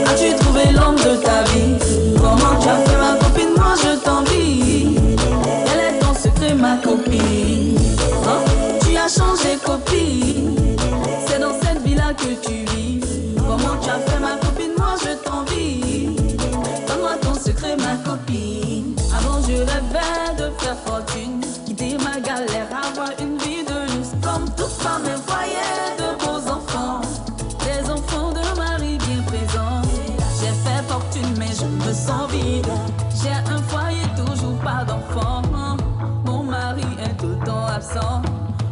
[SPEAKER 30] As-tu trouvé l'homme de ta vie? Comment tu as fait ma copine? Moi je t'envie. Quel est ton secret ma copine? Hein? Tu as changé copine. C'est dans cette vie-là que tu vis. Comment tu as fait ma copine? Moi je t'envie. Donne-moi ton secret ma copine. Avant je rêvais de faire fortune, quitter ma galère, avoir une vie de luxe. Comme toute femme et foyer de beaux enfants, des enfants de mari bien présents. J'ai fait fortune mais je me sens vide. J'ai un foyer, toujours pas d'enfants. Mon mari est tout le temps absent.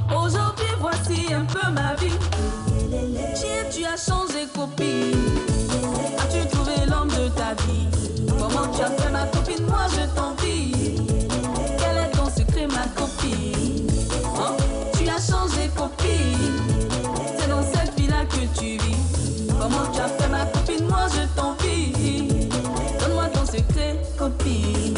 [SPEAKER 30] Aujourd'hui voici un peu ma vie. Tu as changé copine. As-tu trouvé l'homme de ta vie? Comment tu as fait ma copine? Moi je t'envie. Quel est ton secret ma copine? Hein? Tu as changé copine. C'est dans cette vie-là que tu vis. Comment tu as fait ma copine? Moi je t'envie. Donne-moi ton secret copine.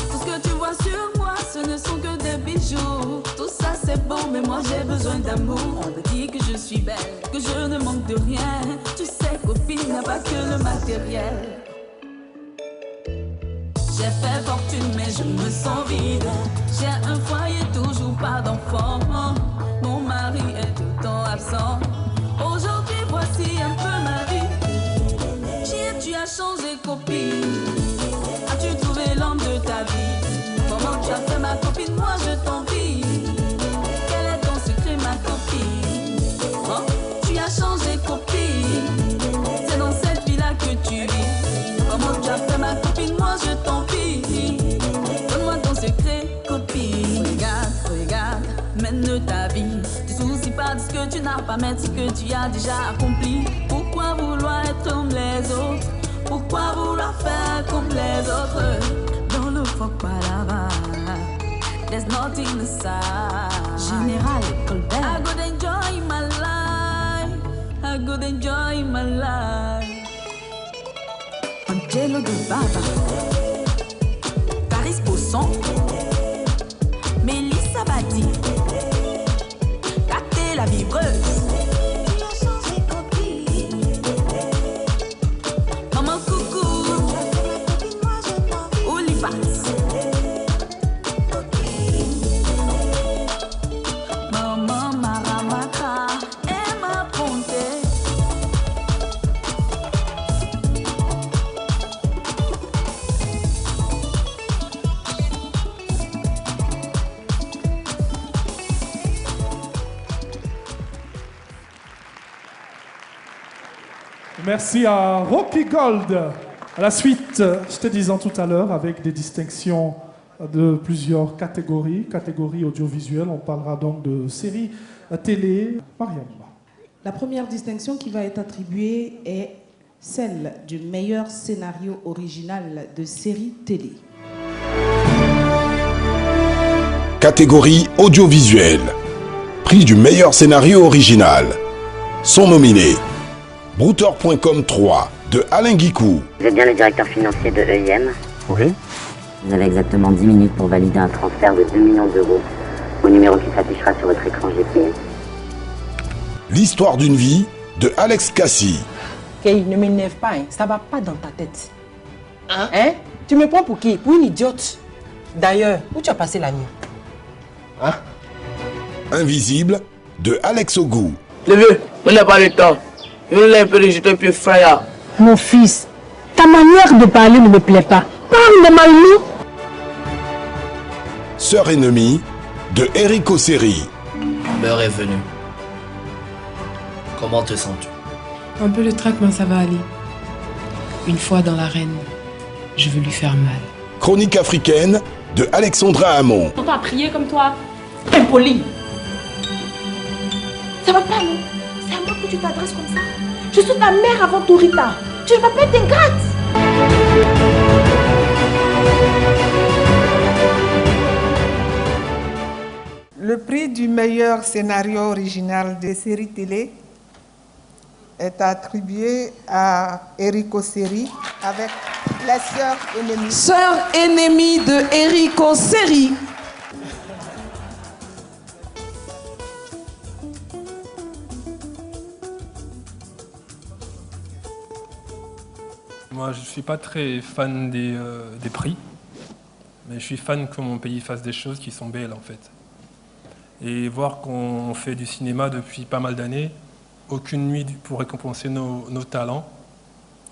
[SPEAKER 30] Tout ce que tu vois sur moi, ce ne sont que des bijoux. Tout ça c'est bon, mais moi j'ai besoin d'amour. On me dit que je suis belle, que je ne manque de rien. Tu sais copine, il n'y a pas que le matériel. J'ai fait fortune mais je me sens vide. J'ai un foyer, toujours pas d'enfant. Mon mari est tout le temps absent. Aujourd'hui voici un peu ma vie. Tu as changé copine. As-tu trouvé l'homme de ta vie? Comment tu as fait ma copine? Moi je t'envie. Quel est ton secret ma copine? Oh, tu as changé copine. C'est dans cette vie-là que tu vis. Comment tu as fait ma copine? Moi je t'envie. Donne-moi ton secret copine. Regarde, regarde, mène ta vie. Tu soucies pas de ce que tu n'as pas, mais de ce que tu as déjà accompli. Pourquoi vouloir être comme les autres? Pourquoi vouloir faire comme les autres? Dans le fuck palava, there's nothing inside. Général Colbert, I could enjoy my life. I could enjoy my life. Angelo de Baba, Caris Bosson, Mélissa Badi, Katé la vibreuse.
[SPEAKER 2] Merci à Rocky Gold. À la suite, je te disais tout à l'heure, avec des distinctions de plusieurs catégories audiovisuelles. On parlera donc de séries télé. Mariam.
[SPEAKER 3] La première distinction qui va être attribuée est celle du meilleur scénario original de série télé.
[SPEAKER 11] Catégorie audiovisuelle. Prix du meilleur scénario original. Sont nominés Brouteur.com 3 de Alain Guicou.
[SPEAKER 1] Vous êtes bien le directeur financier de EIM?
[SPEAKER 24] Oui.
[SPEAKER 1] Vous avez exactement 10 minutes pour valider un transfert de 2 millions d'euros au numéro qui s'affichera sur votre écran GPS.
[SPEAKER 11] L'histoire d'une vie de Alex Cassi.
[SPEAKER 4] Kay, ne m'énerve pas, hein. Ça va pas dans ta tête. Hein? Tu me prends pour qui? Pour une idiote. D'ailleurs, où tu as passé la nuit? Hein?
[SPEAKER 11] Invisible de Alex Ogou.
[SPEAKER 28] Le vieux, on n'a pas le temps. Je voulais un peu de jeter un peu frère.
[SPEAKER 23] Mon fils, ta manière de parler ne me plaît pas. Parle de Malou.
[SPEAKER 11] Sœur ennemie de Eric Osseri.
[SPEAKER 13] L'heure est venue. Comment te sens-tu?
[SPEAKER 5] Un peu le trac, mais ça va aller. Une fois dans l'arène, je veux lui faire mal.
[SPEAKER 11] Chronique africaine de Alexandra Hamon.
[SPEAKER 5] On t'a prié comme toi.
[SPEAKER 4] Impoli.
[SPEAKER 6] Ça va pas, non? C'est à moi que tu t'adresses comme ça? Je suis ta mère avant tout, Rita. Tu ne vas pas être ingrate.
[SPEAKER 22] Le prix du meilleur scénario original des séries télé est attribué à Eric Osseri avec Les Sœurs Ennemies.
[SPEAKER 3] Sœurs ennemies de Eric Osseri.
[SPEAKER 7] Moi, je ne suis pas très fan des prix, mais je suis fan que mon pays fasse des choses qui sont belles, en fait. Et voir qu'on fait du cinéma depuis pas mal d'années, aucune nuit pour récompenser nos talents,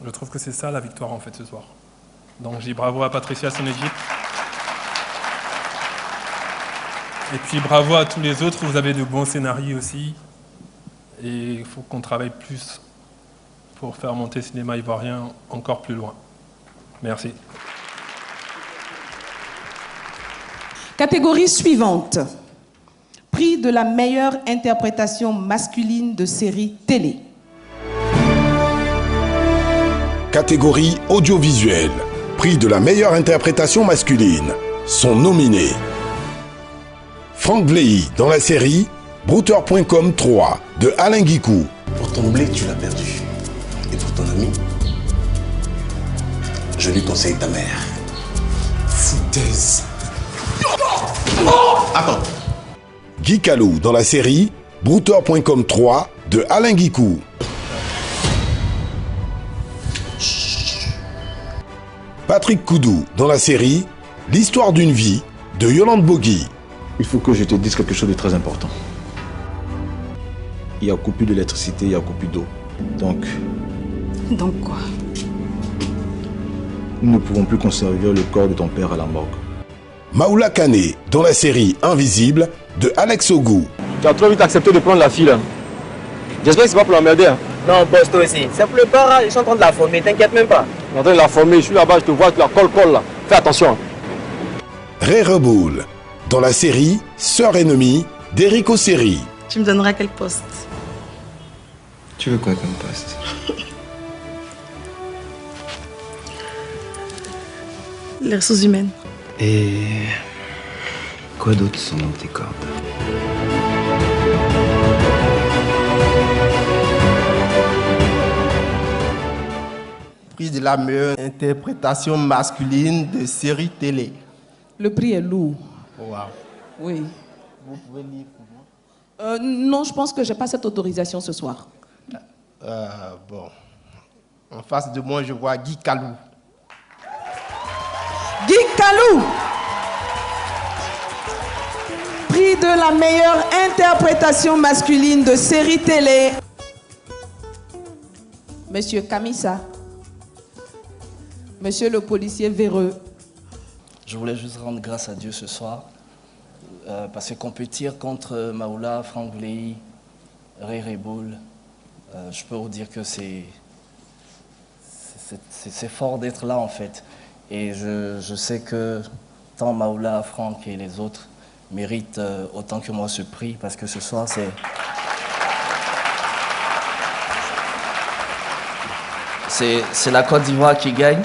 [SPEAKER 7] je trouve que c'est ça la victoire, en fait, ce soir. Donc, je dis bravo à Patricia, son équipe. Et puis, bravo à tous les autres, vous avez de bons scénarios aussi. Et il faut qu'on travaille plus pour faire monter le cinéma ivoirien encore plus loin. Merci.
[SPEAKER 3] Catégorie suivante. Prix de la meilleure interprétation masculine de série télé.
[SPEAKER 11] Catégorie audiovisuelle. Prix de la meilleure interprétation masculine. Sont nominés Franck Vlehi dans la série Brouteur.com 3 de Alain Guicou.
[SPEAKER 13] Pour ton blé, tu l'as perdu. Et pour ton ami, je lui conseille ta mère. Foutaise. Attends.
[SPEAKER 11] Guy Calou dans la série Brouteur.com 3 de Alain Guicou. Patrick Koudou dans la série L'histoire d'une vie de Yolande Bougui.
[SPEAKER 25] Il faut que je te dise quelque chose de très important. Il y a coupure d'électricité, il y a coupure d'eau. Donc
[SPEAKER 5] quoi?
[SPEAKER 25] Nous ne pouvons plus conserver le corps de ton père à la morgue.
[SPEAKER 11] Maoula Kane dans la série Invisible de Alex Ogou.
[SPEAKER 25] Tu as trop vite accepté de prendre la fille là. J'espère que c'est pas pour l'emmerder. Hein.
[SPEAKER 28] Non, boss, toi aussi. C'est pour le bar, ils sont en train de la former, t'inquiète même pas.
[SPEAKER 25] Je suis en train de la former, je suis là-bas, je te vois, tu la colle là. Fais attention.
[SPEAKER 11] Ray Reboul dans la série Sœur ennemie d'Eric Osseri.
[SPEAKER 5] Tu me donneras quel poste?
[SPEAKER 13] Tu veux quoi comme poste?
[SPEAKER 5] Les ressources humaines.
[SPEAKER 13] Et quoi d'autre sont dans tes cordes?
[SPEAKER 28] Prix de la meilleure interprétation masculine de série télé.
[SPEAKER 3] Le prix est lourd.
[SPEAKER 28] Wow.
[SPEAKER 3] Oui.
[SPEAKER 28] Vous pouvez lire pour moi?
[SPEAKER 3] Non, je pense que je n'ai pas cette autorisation ce soir.
[SPEAKER 28] Bon. En face de moi, je vois Guy Calou.
[SPEAKER 3] Guy Calou. Prix de la meilleure interprétation masculine de série télé. Monsieur Kamisa. Monsieur le policier véreux.
[SPEAKER 8] Je voulais juste rendre grâce à Dieu ce soir, parce que compétir contre Maoula, Franck Vlehi, Ray Reboul, je peux vous dire que c'est fort d'être là en fait. Et je sais que tant Maoula, Franck et les autres méritent autant que moi ce prix, parce que ce soir c'est la Côte d'Ivoire qui gagne.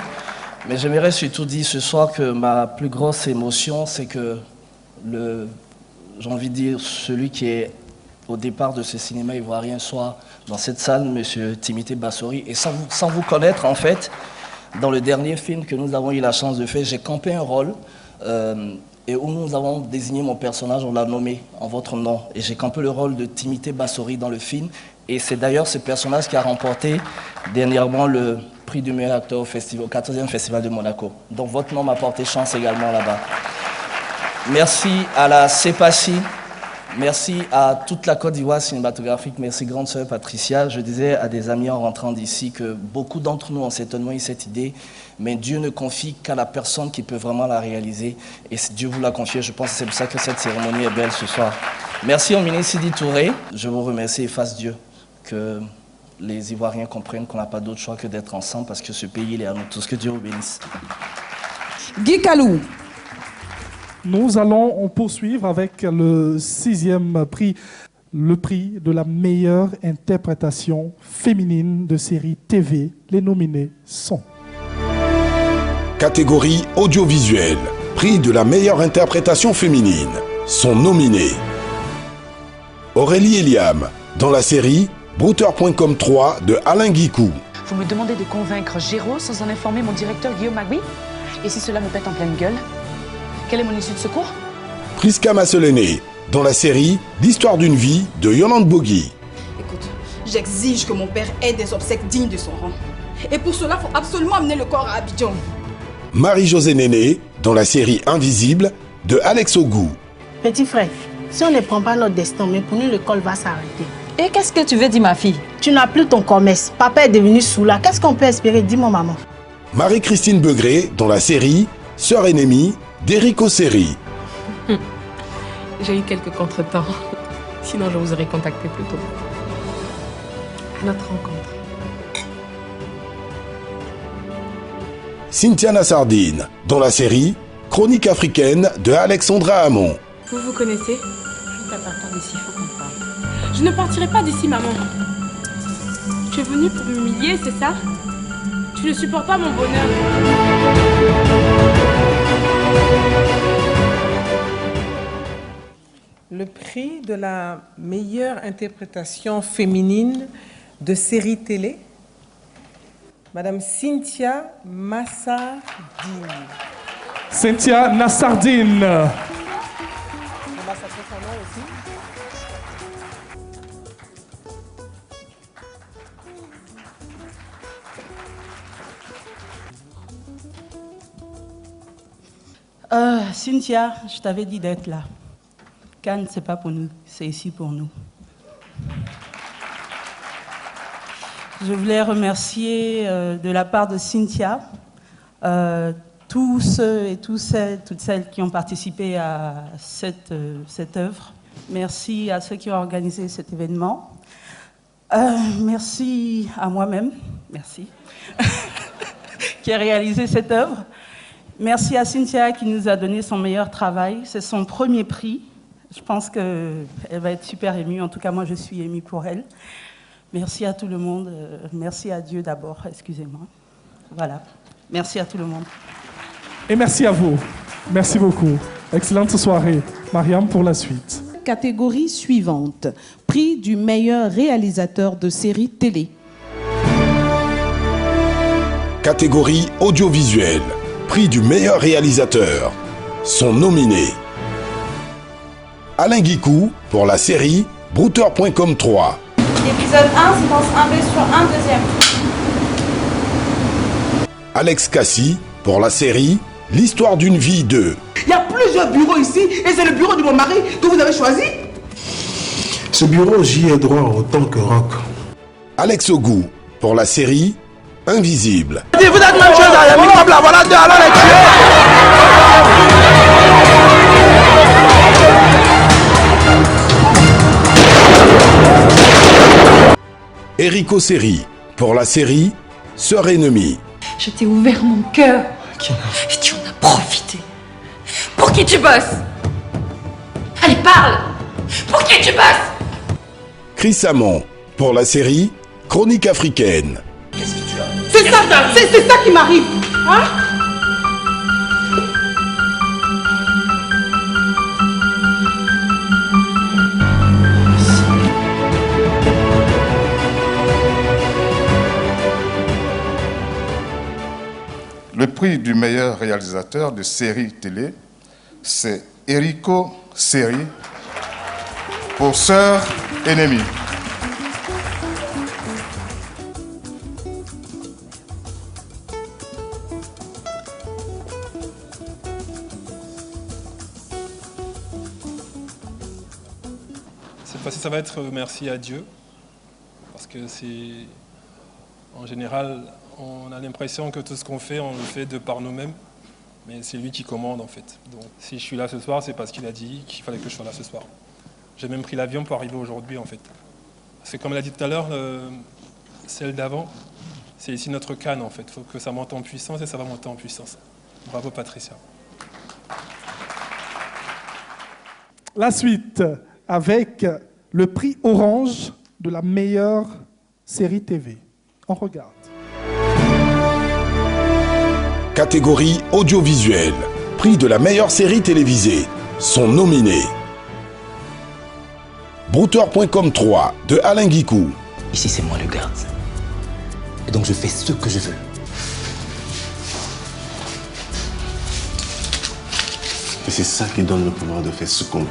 [SPEAKER 8] Mais j'aimerais surtout dire ce soir que ma plus grosse émotion, c'est que j'ai envie de dire, celui qui est au départ de ce cinéma ivoirien soit dans cette salle, Monsieur Timothée Bassori. Et sans vous connaître, en fait, dans le dernier film que nous avons eu la chance de faire, j'ai campé un rôle et où nous avons désigné mon personnage, on l'a nommé en votre nom. Et j'ai campé le rôle de Timothée Bassori dans le film. Et c'est d'ailleurs ce personnage qui a remporté dernièrement le prix du meilleur acteur au 14e Festival de Monaco. Donc votre nom m'a porté chance également là-bas. Merci à la CEPACI, merci à toute la Côte d'Ivoire cinématographique, merci grande sœur Patricia. Je disais à des amis en rentrant d'ici que beaucoup d'entre nous ont certainement eu cette idée, mais Dieu ne confie qu'à la personne qui peut vraiment la réaliser. Et Dieu vous l'a confié, je pense que c'est pour ça que cette cérémonie est belle ce soir. Merci au ministre Sidi Touré, je vous remercie et fasse Dieu que les Ivoiriens comprennent qu'on n'a pas d'autre choix que d'être ensemble parce que ce pays, il est à nous tous. Que Dieu vous bénisse.
[SPEAKER 3] Guy Kalou.
[SPEAKER 2] Nous allons poursuivre avec le 6e prix, le prix de la meilleure interprétation féminine de série TV. Les nominés sont...
[SPEAKER 11] Catégorie audiovisuelle, prix de la meilleure interprétation féminine, sont nominés Aurélie Eliam, dans la série Brouter.com 3 de Alain Guicou.
[SPEAKER 9] Vous me demandez de convaincre Géraud sans en informer mon directeur Guillaume Magui? Et si cela me pète en pleine gueule, quelle est mon issue de secours?
[SPEAKER 11] Priska Massolené, dans la série L'histoire d'une vie de Yolande Bougui.
[SPEAKER 10] Écoute, j'exige que mon père ait des obsèques dignes de son rang. Et pour cela, il faut absolument amener le corps à Abidjan.
[SPEAKER 11] Marie-Josée Néné, dans la série Invisible de Alex Ogou.
[SPEAKER 12] Petit frère, si on ne prend pas notre destin, mais pour nous, l'école va s'arrêter.
[SPEAKER 9] Et qu'est-ce que tu veux dire, ma fille?
[SPEAKER 12] Tu n'as plus ton commerce. Papa est devenu soula. Qu'est-ce qu'on peut espérer? Dis-moi, maman.
[SPEAKER 11] Marie-Christine Begré, dans la série Sœur ennemie d'Éric Osseri.
[SPEAKER 5] J'ai eu quelques contretemps. Sinon, je vous aurais contacté plus tôt. À notre rencontre.
[SPEAKER 11] Cynthia Nassardine, dans la série Chronique africaine de Alexandra Hamon.
[SPEAKER 14] Vous vous connaissez? Je ne peux pas partir d'ici, il faut qu'on parle. Je ne partirai pas d'ici, maman. Tu es venue pour m'humilier, c'est ça? Tu ne supportes pas mon bonheur.
[SPEAKER 4] Le prix de la meilleure interprétation féminine de série télé, Madame Cynthia Nassardine.
[SPEAKER 2] Cynthia Nassardine.
[SPEAKER 3] Cynthia, je t'avais dit d'être là. Cannes, c'est pas pour nous, c'est ici pour nous. Je voulais remercier de la part de Cynthia tous ceux et toutes celles qui ont participé à cette œuvre. Merci à ceux qui ont organisé cet événement. Merci à moi-même, merci, qui a réalisé cette œuvre. Merci à Cynthia qui nous a donné son meilleur travail. C'est son premier prix. Je pense qu'elle va être super émue. En tout cas, moi, je suis émue pour elle. Merci à tout le monde. Merci à Dieu d'abord, excusez-moi. Voilà. Merci à tout le monde.
[SPEAKER 2] Et merci à vous. Merci beaucoup. Excellente soirée. Mariam, pour la suite.
[SPEAKER 3] Catégorie suivante. Prix du meilleur réalisateur de série télé.
[SPEAKER 11] Catégorie audiovisuelle. Prix du meilleur réalisateur. Sont nominés Alain Guicou pour la série Brouter.com 3.
[SPEAKER 10] Épisode 1, séquence 1B sur 1, deuxième.
[SPEAKER 11] Alex Cassie pour la série L'histoire d'une vie 2.
[SPEAKER 10] Il y a plusieurs bureaux ici et c'est le bureau de mon mari que vous avez choisi.
[SPEAKER 27] Ce bureau, j'y ai droit autant que Rock.
[SPEAKER 11] Alex Ogou pour la série Invisible.
[SPEAKER 10] Vous êtes même chose à la microbe là, voilà, allons les
[SPEAKER 11] tuer. Éric Osseri pour la série Sœur ennemie.
[SPEAKER 14] Je t'ai ouvert mon cœur et tu en as profité. Pour qui tu bosses? Allez, parle. Pour qui tu bosses?
[SPEAKER 11] Chris Amon pour la série Chronique africaine.
[SPEAKER 10] Qu'est-ce que tu as? C'est ça qui m'arrive. Hein?
[SPEAKER 15] Le prix du meilleur réalisateur de série télé, c'est Enrico Seri pour Sœurs ennemies.
[SPEAKER 7] Cette fois-ci, ça va être merci à Dieu, parce que c'est, en général, on a l'impression que tout ce qu'on fait, on le fait de par nous-mêmes, mais c'est lui qui commande en fait. Donc si je suis là ce soir, c'est parce qu'il a dit qu'il fallait que je sois là ce soir. J'ai même pris l'avion pour arriver aujourd'hui en fait. Parce que comme elle a dit tout à l'heure, celle d'avant, c'est ici notre Cannes en fait. Il faut que ça monte en puissance et ça va monter en puissance. Bravo Patricia.
[SPEAKER 2] La suite avec le prix Orange de la meilleure série TV. On regarde.
[SPEAKER 11] Catégorie audiovisuelle. Prix de la meilleure série télévisée. Sont nominés Brouteur.com 3 de Alain Guicou.
[SPEAKER 16] Ici c'est moi le garde. Et donc je fais ce que je veux.
[SPEAKER 17] Et c'est ça qui donne le pouvoir de faire ce qu'on veut.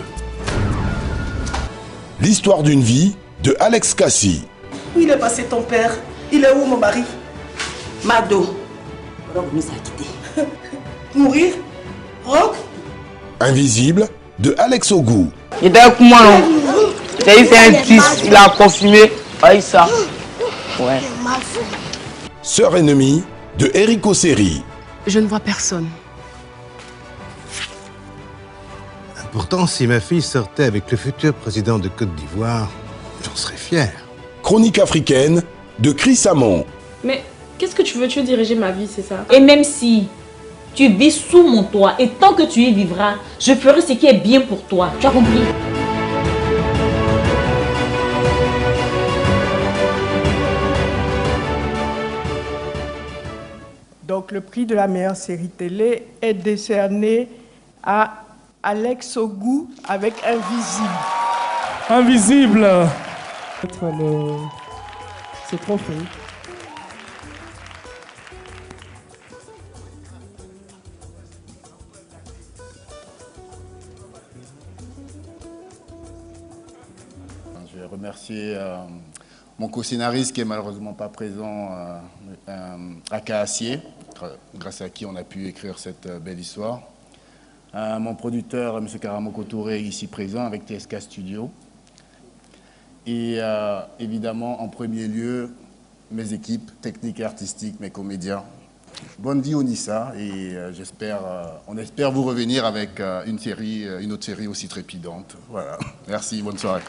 [SPEAKER 11] L'histoire d'une vie de Alex Cassi.
[SPEAKER 6] Où il est passé ton père? Il est où mon mari? Mado.
[SPEAKER 1] Rock nous a quittés.
[SPEAKER 6] Mourir? Rock?
[SPEAKER 11] Invisible de Alex Ogou.
[SPEAKER 18] Il était avec moi, non? J'ai fait un twist, il a confirmé. Ouais, ça. Ouais.
[SPEAKER 11] Sœurs ennemies de Enrico Seri.
[SPEAKER 9] Je ne vois personne.
[SPEAKER 19] Pourtant, si ma fille sortait avec le futur président de Côte d'Ivoire, j'en serais fier.
[SPEAKER 11] Chronique africaine de Chris Hamon.
[SPEAKER 14] Mais qu'est-ce que tu veux? Tu veux diriger ma vie, c'est ça?
[SPEAKER 20] Et même si tu vis sous mon toit, et tant que tu y vivras, je ferai ce qui est bien pour toi. Tu as compris?
[SPEAKER 22] Donc le prix de la meilleure série télé est décerné à Alex Ogou avec Invisible.
[SPEAKER 2] Invisible. Ce trophée.
[SPEAKER 21] Je vais remercier mon co-scénariste qui est malheureusement pas présent, Aka Assier, grâce à qui on a pu écrire cette belle histoire. Mon producteur, M. Karamoko Touré, ici présent avec TSK Studio. Et évidemment, en premier lieu, mes équipes techniques et artistiques, mes comédiens. Bonne vie au Nissa et on espère vous revenir avec une autre série aussi trépidante. Voilà. Merci, bonne soirée.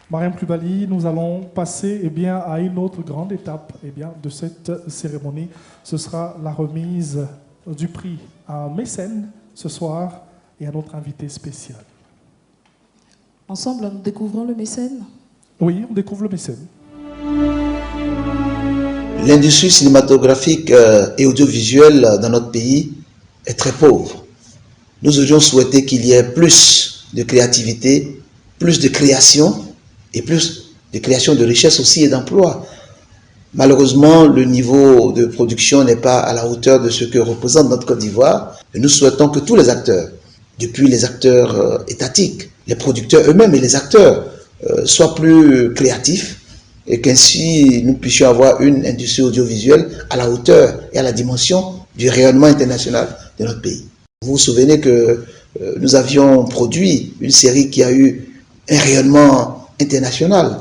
[SPEAKER 2] Mariam Plubali, nous allons passer à une autre grande étape de cette cérémonie. Ce sera la remise du prix à un mécène ce soir et à notre invité spécial.
[SPEAKER 3] Ensemble, nous découvrons le mécène.
[SPEAKER 2] Oui, on découvre le mécène.
[SPEAKER 28] L'industrie cinématographique et audiovisuelle dans notre pays est très pauvre. Nous aurions souhaité qu'il y ait plus de créativité, plus de création et plus de création de richesses aussi et d'emplois. Malheureusement, le niveau de production n'est pas à la hauteur de ce que représente notre Côte d'Ivoire. Et nous souhaitons que tous les acteurs, depuis les acteurs étatiques, les producteurs eux-mêmes et les acteurs, soient plus créatifs et qu'ainsi nous puissions avoir une industrie audiovisuelle à la hauteur et à la dimension du rayonnement international de notre pays. Vous vous souvenez que nous avions produit une série qui a eu un rayonnement international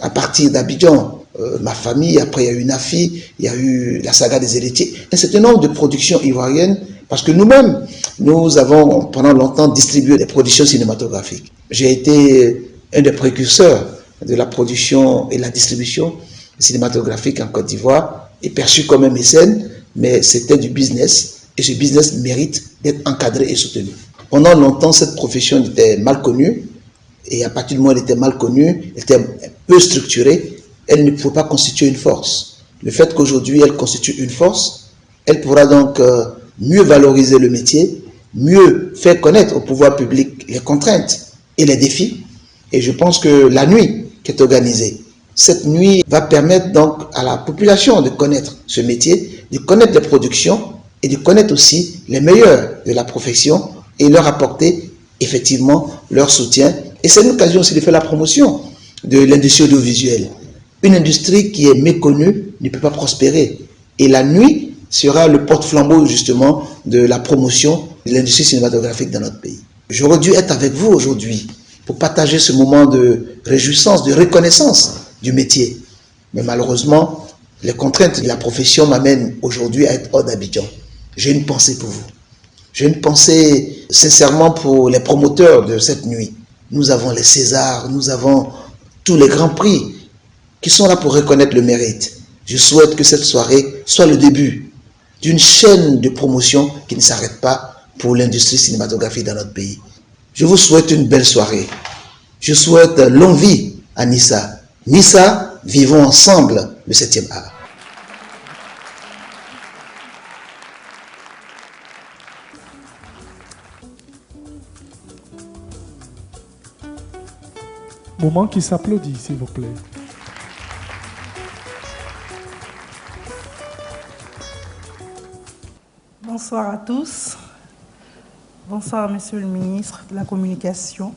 [SPEAKER 28] à partir d'Abidjan, ma famille, après il y a eu Nafi, il y a eu la saga des héritiers, un certain nombre de productions ivoiriennes, parce que nous-mêmes, nous avons pendant longtemps distribué des productions cinématographiques. J'ai été un des précurseurs de la production et la distribution cinématographique en Côte d'Ivoire, et perçu comme un mécène, mais c'était du business, et ce business mérite d'être encadré et soutenu. Pendant longtemps, cette profession était mal connue, et à partir du moment où elle était mal connue, elle était peu structurée, elle ne pouvait pas constituer une force. Le fait qu'aujourd'hui elle constitue une force, elle pourra donc mieux valoriser le métier, mieux faire connaître au pouvoir public les contraintes et les défis. Et je pense que la nuit qui est organisée, Cette nuit va permettre donc à la population de connaître ce métier, de connaître les productions et de connaître aussi les meilleurs de la profession et leur apporter effectivement leur soutien. Et c'est l'occasion aussi de faire la promotion de l'industrie audiovisuelle. Une industrie qui est méconnue ne peut pas prospérer. Et la nuit sera le porte-flambeau justement de la promotion de l'industrie cinématographique dans notre pays. J'aurais dû être avec vous aujourd'hui pour partager ce moment de réjouissance, de reconnaissance du métier. Mais malheureusement, les contraintes de la profession m'amènent aujourd'hui à être hors d'Abidjan. J'ai une pensée pour vous. J'ai une pensée sincèrement pour les promoteurs de cette nuit. Nous avons les Césars, nous avons tous les grands prix qui sont là pour reconnaître le mérite. Je souhaite que cette soirée soit le début d'une chaîne de promotion qui ne s'arrête pas pour l'industrie cinématographique dans notre pays. Je vous souhaite une belle soirée. Je souhaite longue vie à Nissa. Nissa, vivons ensemble le 7e art.
[SPEAKER 2] Moment qui s'applaudit, s'il vous plaît.
[SPEAKER 5] Bonsoir à tous. Bonsoir, Monsieur le ministre de la Communication,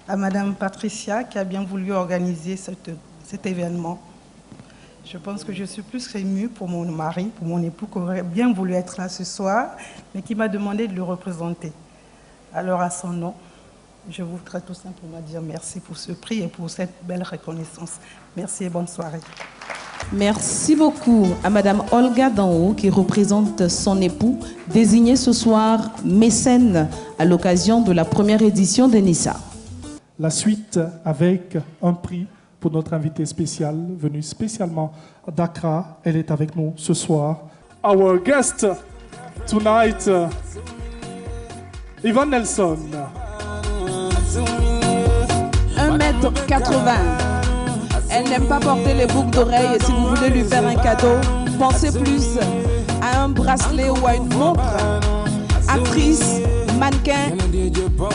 [SPEAKER 5] à Madame Patricia qui a bien voulu organiser cet événement. Je pense que je suis plus qu'émue pour mon mari, pour mon époux, qui aurait bien voulu être là ce soir, mais qui m'a demandé de le représenter. Alors, à son nom, je voudrais tout simplement dire merci pour ce prix et pour cette belle reconnaissance. Merci et bonne soirée.
[SPEAKER 3] Merci beaucoup à Madame Olga Danho qui représente son époux, désigné ce soir mécène à l'occasion de la première édition de Nissa.
[SPEAKER 2] La suite avec un prix pour notre invitée spéciale, venue spécialement d'Accra. Elle est avec nous ce soir. Our guest tonight, Yvonne Nelson.
[SPEAKER 3] 1m80. Elle n'aime pas porter les boucles d'oreilles et si vous voulez lui faire un cadeau, pensez plus à un bracelet ou à une montre. Actrice, mannequin,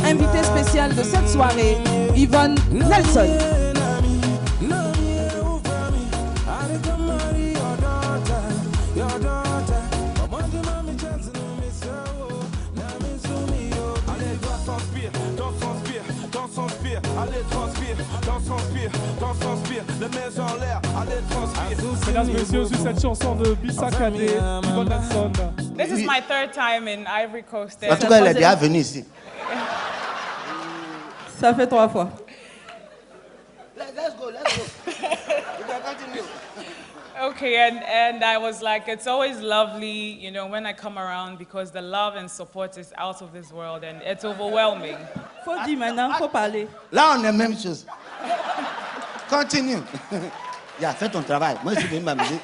[SPEAKER 3] invitée spéciale de cette soirée, Yvonne Nelson.
[SPEAKER 2] Mesdames et messieurs, sur cette chanson de Bissa Kadé, Yvonne Nelson.
[SPEAKER 8] This is my third time in Ivory Coast.
[SPEAKER 28] En tout cas, elle est déjà venue ici.
[SPEAKER 5] Ça fait 3 fois.
[SPEAKER 28] Let's go. You can continue.
[SPEAKER 8] Okay, and I was like, it's always lovely, you know, when I come around because the love and support is out of this world and it's overwhelming.
[SPEAKER 5] Faut dire maintenant, faut parler.
[SPEAKER 28] Là, on est même chose. Continue. Fais ton travail. Moi, je suis venu m'amuser.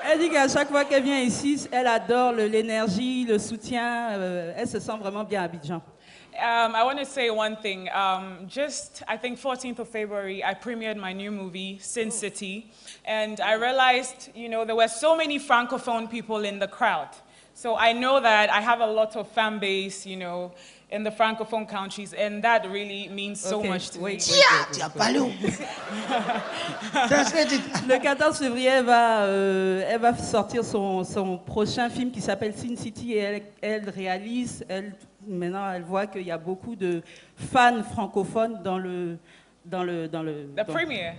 [SPEAKER 5] Elle dit qu'à chaque fois qu'elle vient ici, elle adore l'énergie, le soutien. Elle se sent vraiment bien à Abidjan.
[SPEAKER 8] I want to say one thing. I think 14th of February, I premiered my new movie, Sin City. And I realized, you know, there were so many Francophone people in the crowd. So I know that I have a lot of fan base, you know, in the Francophone countries, and that really means so much to me.
[SPEAKER 5] Le 14 février, elle va sortir son prochain film qui s'appelle Sin City et elle réalise, maintenant elle voit qu'il y a beaucoup de fans francophones dans le
[SPEAKER 8] premiere.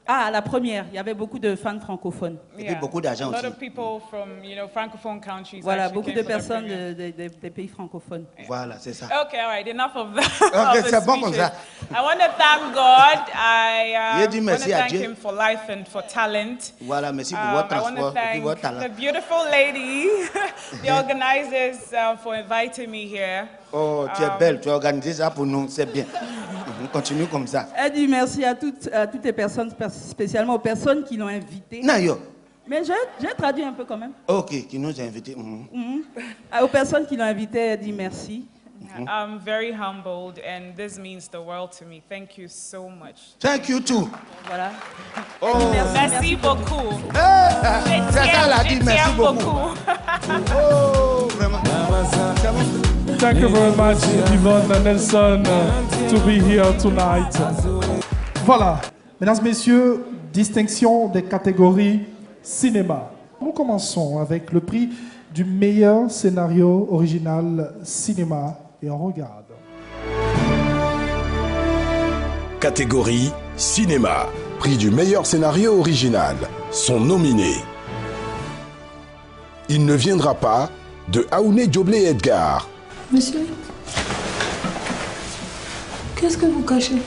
[SPEAKER 5] Ah, à la première, il y avait beaucoup de fans francophones.
[SPEAKER 28] Et puis beaucoup d'argent aussi.
[SPEAKER 8] A lot of people from, you know, francophone countries.
[SPEAKER 5] Voilà, beaucoup de personnes des pays francophones.
[SPEAKER 28] Voilà, c'est ça.
[SPEAKER 8] Okay, all right, enough of that.
[SPEAKER 28] Okay, c'est bon comme ça.
[SPEAKER 8] I want to thank God. I want to thank
[SPEAKER 28] Dieu.
[SPEAKER 8] Him for life and for talent.
[SPEAKER 28] Voilà, merci pour votre transport et votre talent.
[SPEAKER 8] The beautiful lady, the organizers, for inviting me here.
[SPEAKER 28] Oh, tu es belle, tu as organisé ça pour nous, c'est bien. On continue comme ça.
[SPEAKER 5] Elle dit merci à toutes les personnes, spécialement aux personnes qui l'ont invitée.
[SPEAKER 28] Nayo.
[SPEAKER 5] Mais j'ai traduit un peu quand même.
[SPEAKER 28] Ok, qui nous a invités.
[SPEAKER 5] Aux personnes qui l'ont invitée, elle dit merci.
[SPEAKER 8] I'm very humbled and this means the world to me. Thank you so much.
[SPEAKER 28] Thank you too.
[SPEAKER 5] Voilà.
[SPEAKER 28] Oh,
[SPEAKER 8] merci beaucoup.
[SPEAKER 28] C'est ça, elle a dit merci beaucoup. Oh, vraiment.
[SPEAKER 2] Thank you very much, Yvonne Nelson, to be here tonight. Voilà, mesdames et messieurs, distinction des catégories cinéma. Nous commençons avec le prix du meilleur scénario original cinéma et on regarde.
[SPEAKER 11] Catégorie cinéma. Prix du meilleur scénario original. Sont nominés. Il ne viendra pas de Aouné Dioblé Edgar.
[SPEAKER 6] Monsieur, qu'est-ce que vous cachez?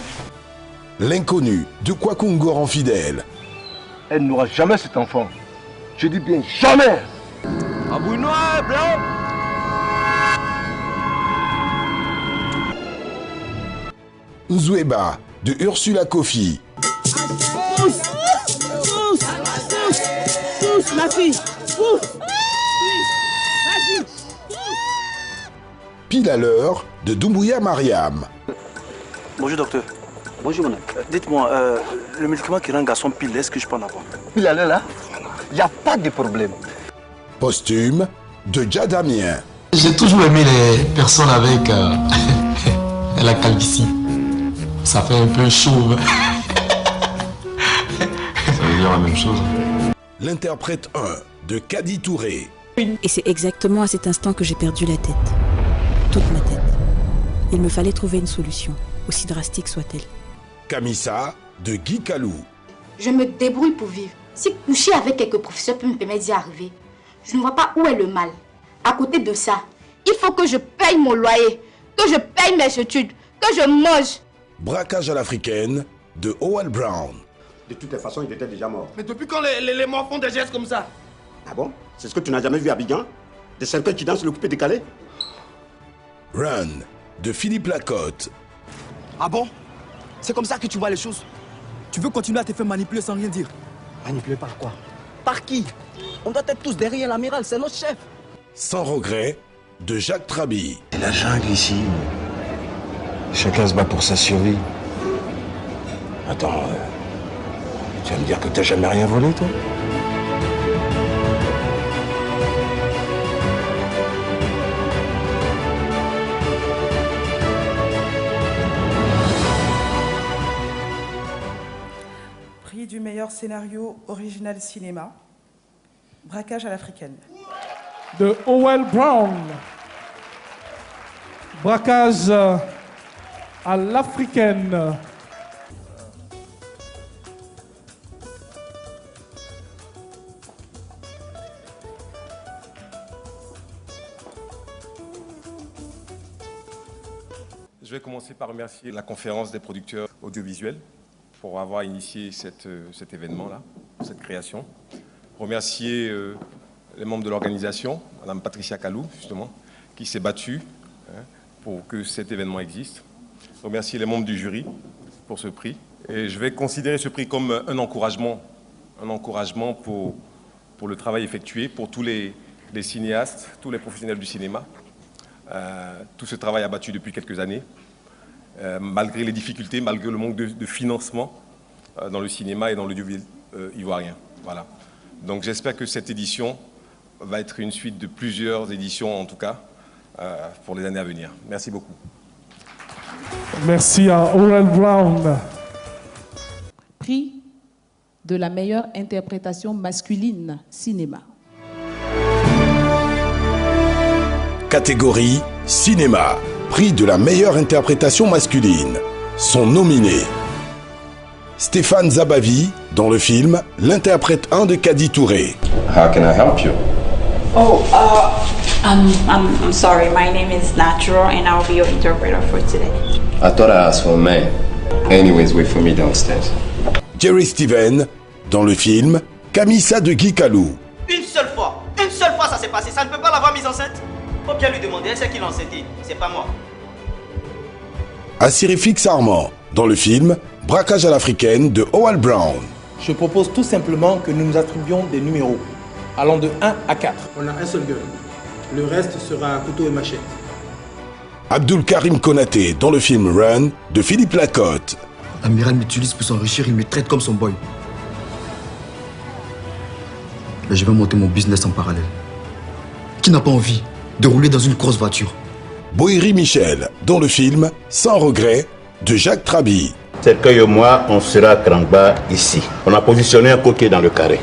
[SPEAKER 11] L'inconnu de Kwakungo en fidèle.
[SPEAKER 4] Elle n'aura jamais cet enfant. Je dis bien jamais. Abou noir, blanc.
[SPEAKER 11] Nzoueba de Ursula Kofi.
[SPEAKER 6] Pousse, pousse, pousse, pousse, ma fille, pousse. Vas-y.
[SPEAKER 11] Pile à l'heure de Doumbouya Mariam.
[SPEAKER 12] Bonjour docteur. Bonjour mon ami. Dites-moi, le médicament qui rend garçon pile, est-ce que je peux en avoir?
[SPEAKER 4] Pile à l'heure là, il n'y a pas de problème.
[SPEAKER 11] Posthume de Djadamien.
[SPEAKER 13] J'ai toujours aimé les personnes avec la calvitie. Ça fait un peu chauve. Ça veut dire la même chose.
[SPEAKER 11] L'interprète 1 de Kadi Touré.
[SPEAKER 23] Et c'est exactement à cet instant que j'ai perdu la tête. Toute ma tête. Il me fallait trouver une solution, aussi drastique soit-elle.
[SPEAKER 11] Kamissa de Guy Kalou.
[SPEAKER 24] Je me débrouille pour vivre. Si coucher avec quelques professeurs peut me permettre d'y arriver, je ne vois pas où est le mal. À côté de ça, il faut que je paye mon loyer, que je paye mes études, que je mange.
[SPEAKER 11] Braquage à l'africaine de Howell Brown.
[SPEAKER 25] De toutes les façons, il était déjà mort.
[SPEAKER 4] Mais depuis quand les morts font des gestes comme ça?
[SPEAKER 25] Ah bon? C'est ce que tu n'as jamais vu à Abidjan? Des cercueils qui dansent le coupé décalé?
[SPEAKER 11] Run de Philippe Lacotte.
[SPEAKER 26] Ah bon? C'est comme ça que tu vois les choses? Tu veux continuer à te faire manipuler sans rien dire?
[SPEAKER 25] Manipuler par quoi?
[SPEAKER 26] Par qui? On doit être tous derrière l'amiral, c'est notre chef.
[SPEAKER 11] Sans regret de Jacques Trabi.
[SPEAKER 17] C'est la jungle ici. Chacun se bat pour sa survie. Attends, tu vas me dire que t'as jamais rien volé, toi?
[SPEAKER 5] Prix du meilleur scénario original cinéma, Braquage à l'africaine.
[SPEAKER 2] De Howell Brown. Braquage à l'africaine.
[SPEAKER 27] Je vais commencer par remercier la conférence des producteurs audiovisuels pour avoir initié cet événement-là, cette création. Remercier les membres de l'organisation, Mme Patricia Kalou, justement, qui s'est battue pour que cet événement existe. Remercier les membres du jury pour ce prix. Et je vais considérer ce prix comme un encouragement pour le travail effectué, pour tous les cinéastes, tous les professionnels du cinéma. Tout ce travail abattu depuis quelques années, malgré les difficultés, malgré le manque de financement dans le cinéma et dans l'audiovisuel ivoirien. Voilà. Donc j'espère que cette édition va être une suite de plusieurs éditions, en tout cas, pour les années à venir. Merci beaucoup.
[SPEAKER 2] Merci à Howell Brown.
[SPEAKER 3] Prix de la meilleure interprétation masculine cinéma.
[SPEAKER 11] Catégorie cinéma. Prix de la meilleure interprétation masculine. Sont nominés Stéphane Zabavi dans le film L'interprète 1 de Kadi Touré.
[SPEAKER 29] How can I help you?
[SPEAKER 30] Oh, I'm sorry. My name is Natural and I'll be your interpreter for today.
[SPEAKER 29] I thought I asked for a man. Anyways, wait for me downstairs.
[SPEAKER 11] Jerry Steven dans le film Kamissa de Guy Kalou.
[SPEAKER 31] Une seule fois ça s'est passé. Ça ne peut pas l'avoir mise enceinte. Faut bien lui demander, c'est qui l'enceinté, c'est pas moi.
[SPEAKER 11] Assirifix Armand dans le film Braquage à l'africaine de Howell Brown.
[SPEAKER 32] Je propose tout simplement que nous nous attribuions des numéros, allant de 1 à 4.
[SPEAKER 33] On a un seul gun. Le reste sera couteau et machette.
[SPEAKER 11] Abdul Karim Konaté dans le film Run de Philippe Lacotte.
[SPEAKER 34] Amiral m'utilise pour s'enrichir, il me traite comme son boy. Là, je vais monter mon business en parallèle. Qui n'a pas envie de rouler dans une grosse voiture?
[SPEAKER 11] Boïri Michel dans le film Sans regret de Jacques Trabi.
[SPEAKER 25] Cercueil et moi, on sera Krangba ici. On a positionné un coquet dans le carré.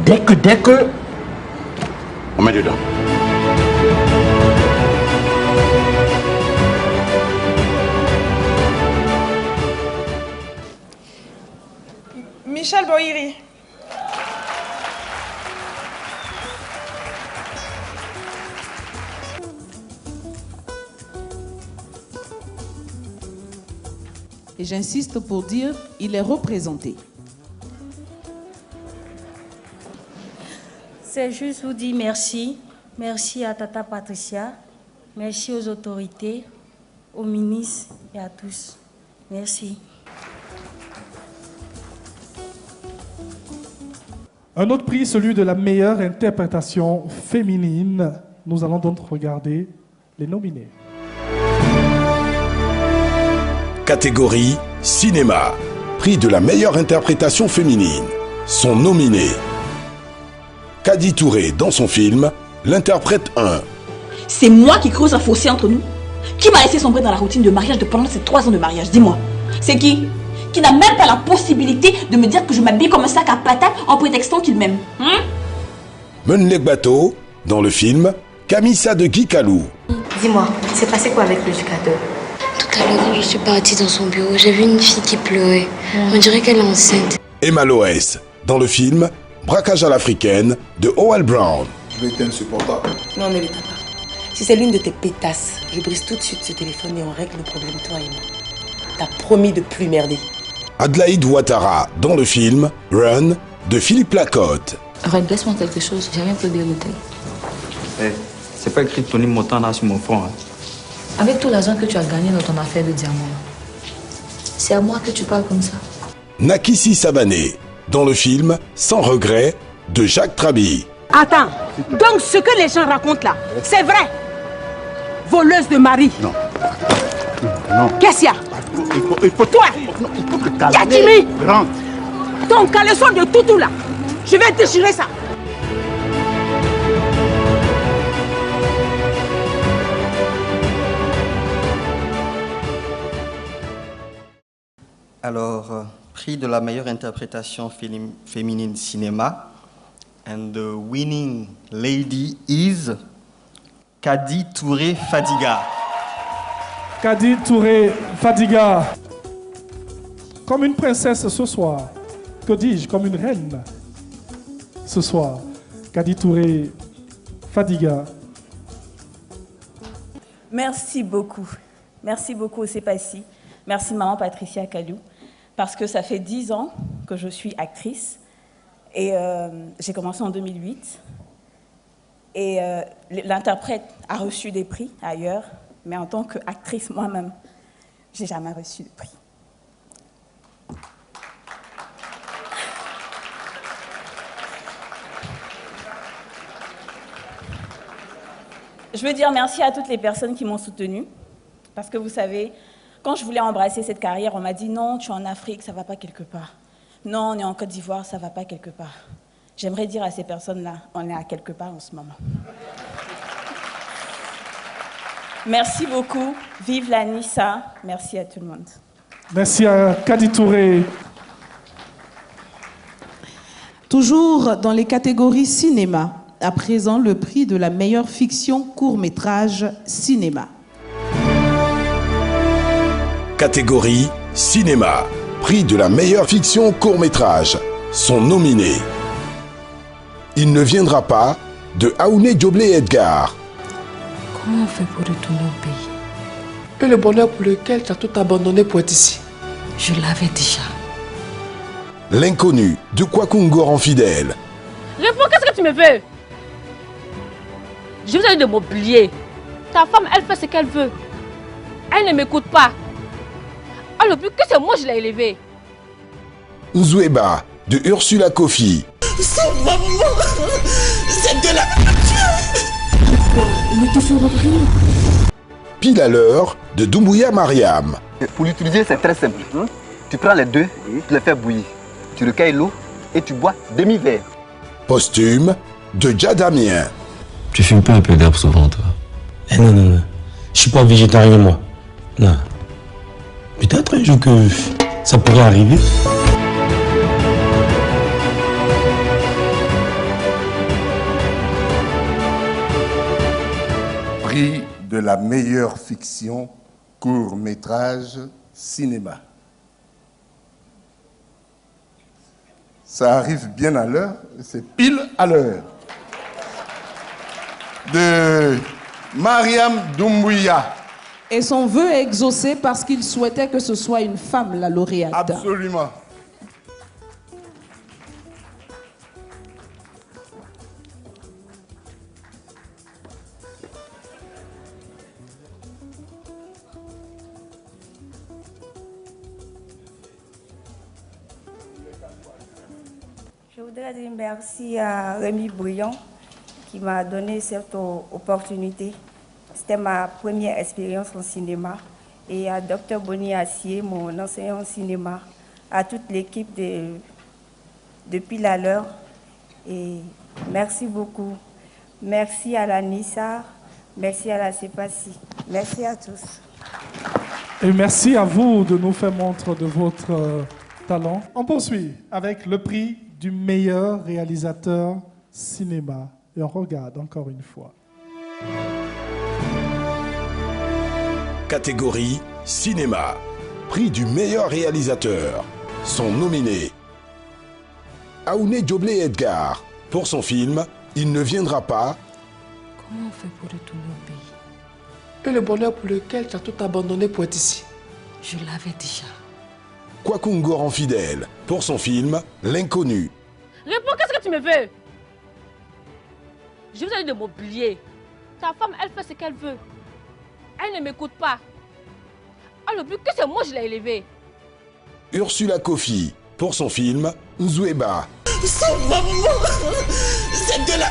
[SPEAKER 25] Dès que... On met dedans.
[SPEAKER 1] Michel Bohiri.
[SPEAKER 3] Et j'insiste pour dire, il est représenté.
[SPEAKER 7] C'est juste vous dire merci. Merci à Tata Patricia. Merci aux autorités, aux ministres et à tous. Merci.
[SPEAKER 2] Un autre prix, celui de la meilleure interprétation féminine. Nous allons donc regarder les nominés.
[SPEAKER 11] Catégorie cinéma. Prix de la meilleure interprétation féminine. Sont nominés Kadi Touré dans son film L'interprète 1.
[SPEAKER 6] C'est moi qui creuse un fossé entre nous. Qui m'a laissé sombrer dans la routine de mariage pendant ces 3 ans de mariage? Dis-moi. C'est qui n'a même pas la possibilité de me dire que je m'habille comme un sac à patates en prétextant qu'il m'aime.
[SPEAKER 11] Menlek Bato dans le film Kamisa de Guy Kalou.
[SPEAKER 8] Dis-moi, il s'est passé quoi avec l'éducateur?
[SPEAKER 9] Tout à l'heure, quand je suis partie dans son bureau, j'ai vu une fille qui pleurait. On dirait qu'elle est enceinte.
[SPEAKER 11] Emma Loès dans le film Braquage à l'africaine de Howell Brown.
[SPEAKER 10] Je vais être insupportable.
[SPEAKER 8] Non, ne l'éteins pas. Si c'est l'une de tes pétasses, je brise tout de suite ce téléphone et on règle le problème, toi et moi. T'as promis de plus merder.
[SPEAKER 11] Adlaïde Ouattara dans le film Run de Philippe Lacotte.
[SPEAKER 8] Arrête, laisse-moi quelque chose, j'ai rien te dire de tel.
[SPEAKER 14] Hey, c'est pas écrit Tony Montana sur mon front. Hein.
[SPEAKER 8] Avec tout l'argent que tu as gagné dans ton affaire de diamant, c'est à moi que tu parles comme ça.
[SPEAKER 11] Nakissi Savané dans le film Sans regret de Jacques Trabi.
[SPEAKER 15] Attends, donc ce que les gens racontent là, c'est vrai? Voleuse de mari?
[SPEAKER 25] Non. Non.
[SPEAKER 15] Qu'est-ce qu'il y a?
[SPEAKER 25] Il faut
[SPEAKER 15] toi!
[SPEAKER 25] Non, il faut te calmer.
[SPEAKER 15] Yatimi!
[SPEAKER 25] Rentre.
[SPEAKER 15] Ton caleçon de toutou là, je vais déchirer ça.
[SPEAKER 14] Alors, prix de la meilleure interprétation féminine cinéma. And the winning lady is Kadi Touré Fadiga.
[SPEAKER 2] Kadi Touré Fadiga. Comme une princesse ce soir. Que dis-je? Comme une reine ce soir. Kadi Touré Fadiga.
[SPEAKER 7] Merci beaucoup. Merci beaucoup au CEPACI. Merci maman Patricia Kalou. Parce que ça fait 10 ans que je suis actrice. Et j'ai commencé en 2008. Et l'interprète a reçu des prix ailleurs. Mais en tant qu'actrice moi-même, je n'ai jamais reçu de prix. Je veux dire merci à toutes les personnes qui m'ont soutenue. Parce que vous savez, quand je voulais embrasser cette carrière, on m'a dit non, tu es en Afrique, ça ne va pas quelque part. Non, on est en Côte d'Ivoire, ça ne va pas quelque part. J'aimerais dire à ces personnes-là, on est à quelque part en ce moment. Merci beaucoup. Vive la Nissa. Merci à tout le monde.
[SPEAKER 2] Merci à Kadi Touré.
[SPEAKER 3] Toujours dans les catégories cinéma, à présent le prix de la meilleure fiction court-métrage cinéma.
[SPEAKER 11] Catégorie cinéma. Prix de la meilleure fiction court-métrage. Sont nominés Il ne viendra pas de Aouné Dioblé Edgar.
[SPEAKER 8] Comment on fait pour retourner au pays?
[SPEAKER 10] Et le bonheur pour lequel tu as tout abandonné pour être ici?
[SPEAKER 8] Je l'avais déjà.
[SPEAKER 11] L'inconnu de Kwakungo en fidèle.
[SPEAKER 16] Réponds, qu'est-ce que tu me veux? Je vous ai dit de m'oublier. Ta femme, elle fait ce qu'elle veut. Elle ne m'écoute pas. Elle oublie que c'est moi qui l'ai élevée.
[SPEAKER 11] Nzoueba de Ursula Kofi.
[SPEAKER 10] C'est maman. C'est de la...
[SPEAKER 8] Ne te fais rien.
[SPEAKER 11] Pile à l'heure de Doumbouya Mariam.
[SPEAKER 12] Pour l'utiliser, c'est très simple. Tu prends les deux, tu les fais bouillir. Tu recueilles l'eau et tu bois demi-verre.
[SPEAKER 11] Posthume de Djadamien.
[SPEAKER 18] Tu fumes pas un peu d'herbe souvent, toi?
[SPEAKER 19] Non. Je suis pas végétarien, moi. Non.
[SPEAKER 18] Peut-être un jour que ça pourrait arriver.
[SPEAKER 4] Prix de la meilleure fiction court-métrage cinéma. Ça arrive bien à l'heure, c'est pile à l'heure. De Mariam Doumbouya.
[SPEAKER 3] Et son vœu est exaucé parce qu'il souhaitait que ce soit une femme la lauréate.
[SPEAKER 4] Absolument.
[SPEAKER 5] Je voudrais dire merci à Rémi Briand qui m'a donné cette opportunité. C'était ma première expérience en cinéma. Et à Dr Bonnie Assier, mon enseignant en cinéma, à toute l'équipe depuis la leur. Et merci beaucoup. Merci à la NISA, merci à la CEPACI. Merci à tous.
[SPEAKER 2] Et merci à vous de nous faire montre de votre talent. On poursuit avec le prix du meilleur réalisateur cinéma. Et on regarde encore une fois.
[SPEAKER 11] Catégorie cinéma. Prix du meilleur réalisateur. Sont nominés Aouné Dioblé Edgar pour son film Il ne viendra pas.
[SPEAKER 10] Comment on fait pour retourner au pays? Et le bonheur pour lequel tu as tout abandonné pour être ici?
[SPEAKER 15] Je l'avais déjà.
[SPEAKER 11] Kwakungoran Fidèle pour son film L'inconnu.
[SPEAKER 16] Réponds, qu'est-ce que tu me veux? Je vous ai dit de m'oublier. Ta femme, elle fait ce qu'elle veut. Elle ne m'écoute pas. Elle oublie que c'est moi qui l'ai élevée.
[SPEAKER 11] Ursula Kofi pour son film Nzoueba.
[SPEAKER 15] C'est maman! C'est de la...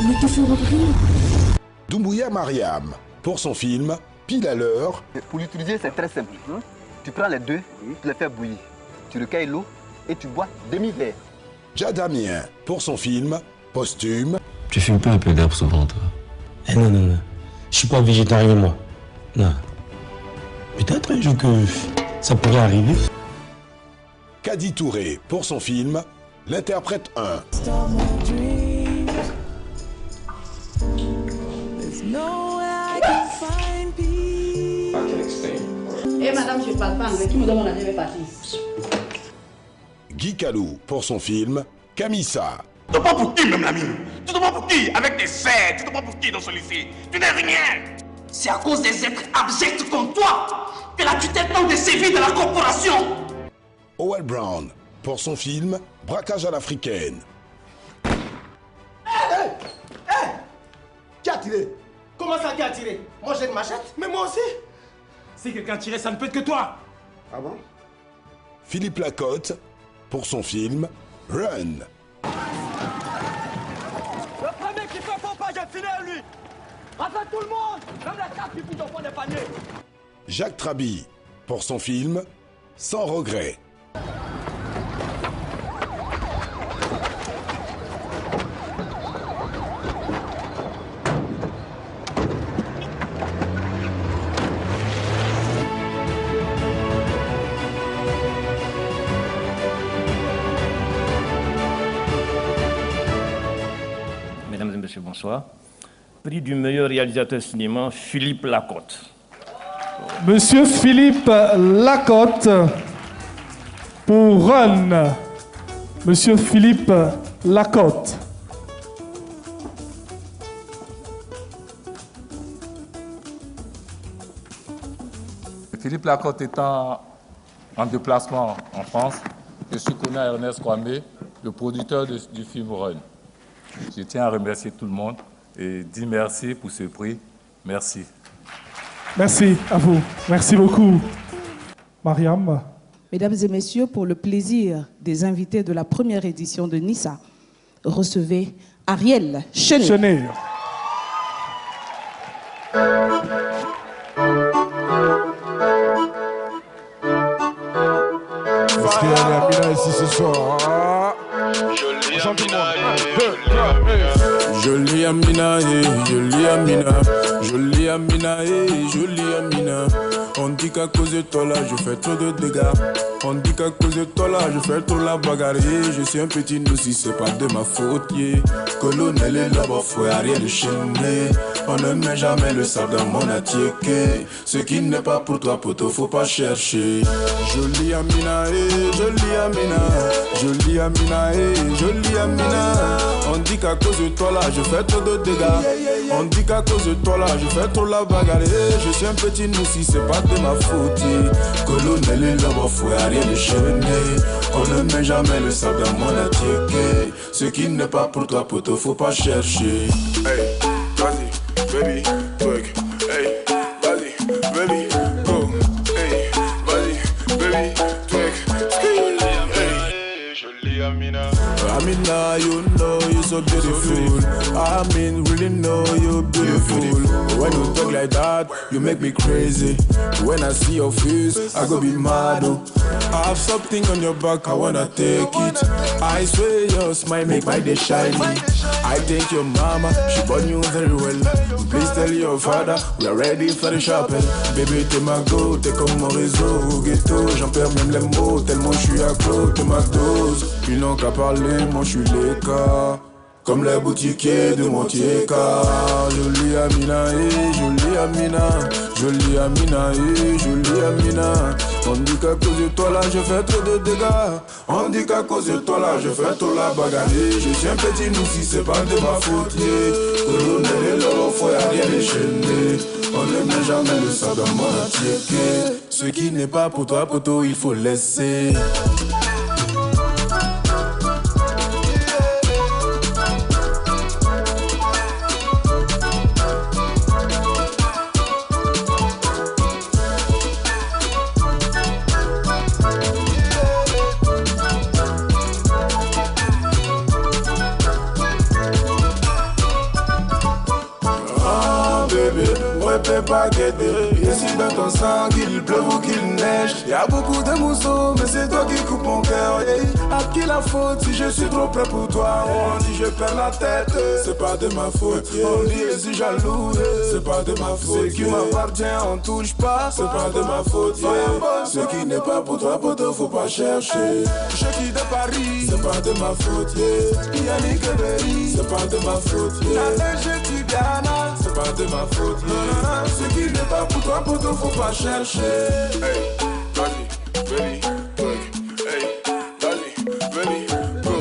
[SPEAKER 15] Mais tu fais revenir.
[SPEAKER 11] Doumbouya Mariam pour son film Pile à l'heure.
[SPEAKER 12] Pour l'utiliser, c'est très simple. Tu prends les deux, tu les fais bouillir. Tu recueilles l'eau et tu bois demi-verre.
[SPEAKER 11] Jadamien pour son film Posthume.
[SPEAKER 18] Tu fumes pas un peu d'herbe souvent, toi?
[SPEAKER 4] Eh non, non, non. Je suis pas végétarien, moi. Non.
[SPEAKER 18] Peut-être un jour que ça pourrait arriver.
[SPEAKER 11] Kadi Touré pour son film L'interprète 1.
[SPEAKER 15] Eh madame, je parle pas anglais, qui me donne mon avis, je vais partir.
[SPEAKER 11] Guy Calou pour son film Camissa.
[SPEAKER 13] Tu te prends pour qui, même la mine? Tu te prends pour qui? Avec tes serres, tu te prends pour qui dans ce lycée? Tu n'es rien!
[SPEAKER 15] C'est à cause des êtres abjects comme toi que la tutelle tente de sévir de la corporation.
[SPEAKER 11] Howell Brown pour son film Braquage à l'africaine.
[SPEAKER 33] Qui a tiré? Comment ça, qui a tiré? Moi j'ai une machette, mais moi aussi. Si quelqu'un tirait, ça ne peut être que toi. Ah bon?
[SPEAKER 11] Philippe Lacotte pour son film Run.
[SPEAKER 33] Le premier qui fait faux pas, j'ai fini lui. Enfin tout le monde, même la carte qui pousse au fond des paniers.
[SPEAKER 11] Jacques Trabi pour son film Sans regret.
[SPEAKER 17] Mesdames et messieurs, bonsoir. Prix du meilleur réalisateur cinéma, Philippe Lacotte.
[SPEAKER 2] Monsieur Philippe Lacotte pour Run. Monsieur Philippe Lacotte.
[SPEAKER 19] Philippe Lacotte étant en déplacement en France, je suis connu à Ernest Kwame, le producteur du film Run. Je tiens à remercier tout le monde et dire merci pour ce prix. Merci.
[SPEAKER 2] Merci à vous. Merci beaucoup. Mariam.
[SPEAKER 3] Mesdames et messieurs, pour le plaisir des invités de la première édition de Nissa, recevez Ariel Chenet.
[SPEAKER 2] Chenet.
[SPEAKER 4] Est-ce qu'il y a Amina ici ce soir?
[SPEAKER 20] Jolie Amina, jolie Amina, jolie Amina, jolie Amina. On dit qu'à cause de toi là, je fais trop de dégâts. On dit qu'à cause de toi là, je fais trop la bagarre. Je suis un petit si c'est pas de ma faute. Colonel et là-bas, faut rien de chaîner. On ne met jamais le sable dans mon attiéké. Ce qui n'est pas pour toi, poto, faut pas chercher. Jolie Amina, jolie Amina. Jolie Amina, jolie Amina. On dit qu'à cause de toi là, je fais trop de dégâts. On dit qu'à cause de toi là, je fais trop la bagarre. Je suis un petit si c'est pas de ma faute. Colonel et là-bas, faut rien de chaîner. On ne met jamais le sable dans mon attiéké. Ce qui n'est pas pour toi, poto, faut pas chercher. Hey, vas-y, baby, twerk. Hey, vas-y, baby, go. Hey, vas-y, baby, twerk. Hey, jolie Amina. Amina, you know you're so beautiful. I mean, really know you're beautiful. When you talk like that, you make me crazy. When I see your face, I go be mad. I have something on your back, I wanna take it. I swear your smile make my day shiny. I think your mama, she born you very well. Please tell your father, we are ready for the shopping. Baby, t'es ma go, t'es comme mon réseau au ghetto. J'en perds même les mots, tellement je suis accro, t'es ma dose. Ils n'ont qu'à parler, moi je suis les cas. Comme les boutiquiers de Montieka. Jolie Amina, jolie Amina. Jolie Amina, jolie Amina. On dit qu'à cause de toi là, je fais trop de dégâts. On dit qu'à cause de toi là, je fais trop la bagarre. Je suis un petit si c'est pas de ma faute. Colonel et l'or, faut rien déchaîner. On ne met jamais le sang dans mon attiéké. Ce qui n'est pas pour toi, poto, il faut laisser. Pas guetter. Ici dans ton sang, qu'il pleuve ou qu'il neige. Y'a beaucoup de mousseaux, mais c'est toi qui coupe mon cœur. À qui la faute si je suis trop près pour toi? On dit je perds la tête, c'est pas de ma faute. On dit je suis jaloux, c'est pas de ma faute. Ce qui m'appartient, on touche pas, c'est pas de ma faute. Ce qui n'est pas pour toi, poto, faut pas chercher. Je quitte de Paris, c'est pas de ma faute. Yannick Berry, c'est pas de ma faute. La neige Tidiana, c'est pas de ma faute. Ce qui n'est pas pour toi, poto, faut pas chercher. Hey, vas-y, baby, twerk. Hey, vas-y, baby, go.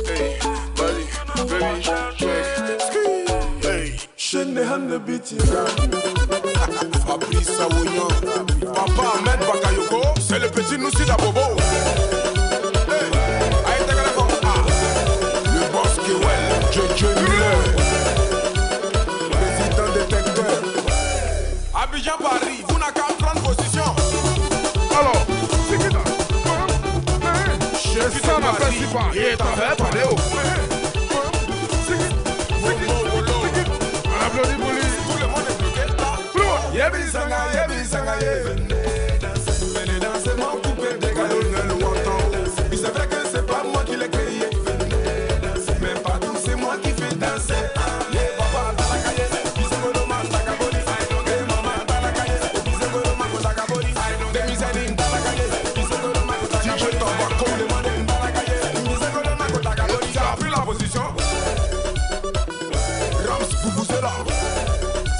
[SPEAKER 20] Hey, vas-y, baby, twerk. Hey, chaîne de hand de biti. Fabrice Saouignan, Papa Ahmed Bakayoko, c'est le petit Noussi d'Abobo. Hey, aïe, t'as qu'à la le boss Kiwell, Jojo Miller. Président détecteur. Abidjan Paris, vous n'avez qu'à prendre position. Alors, c'est qui là? Chef de Paris, il est en fait parler haut. C'est qui? On applaudit pour lui. Tout le monde est bloqué là. Yebi Sanga, venez danser, mon coupé des galons, le c'est vrai que c'est pas moi qui l'ai créé. Mais partout c'est moi qui fais danser.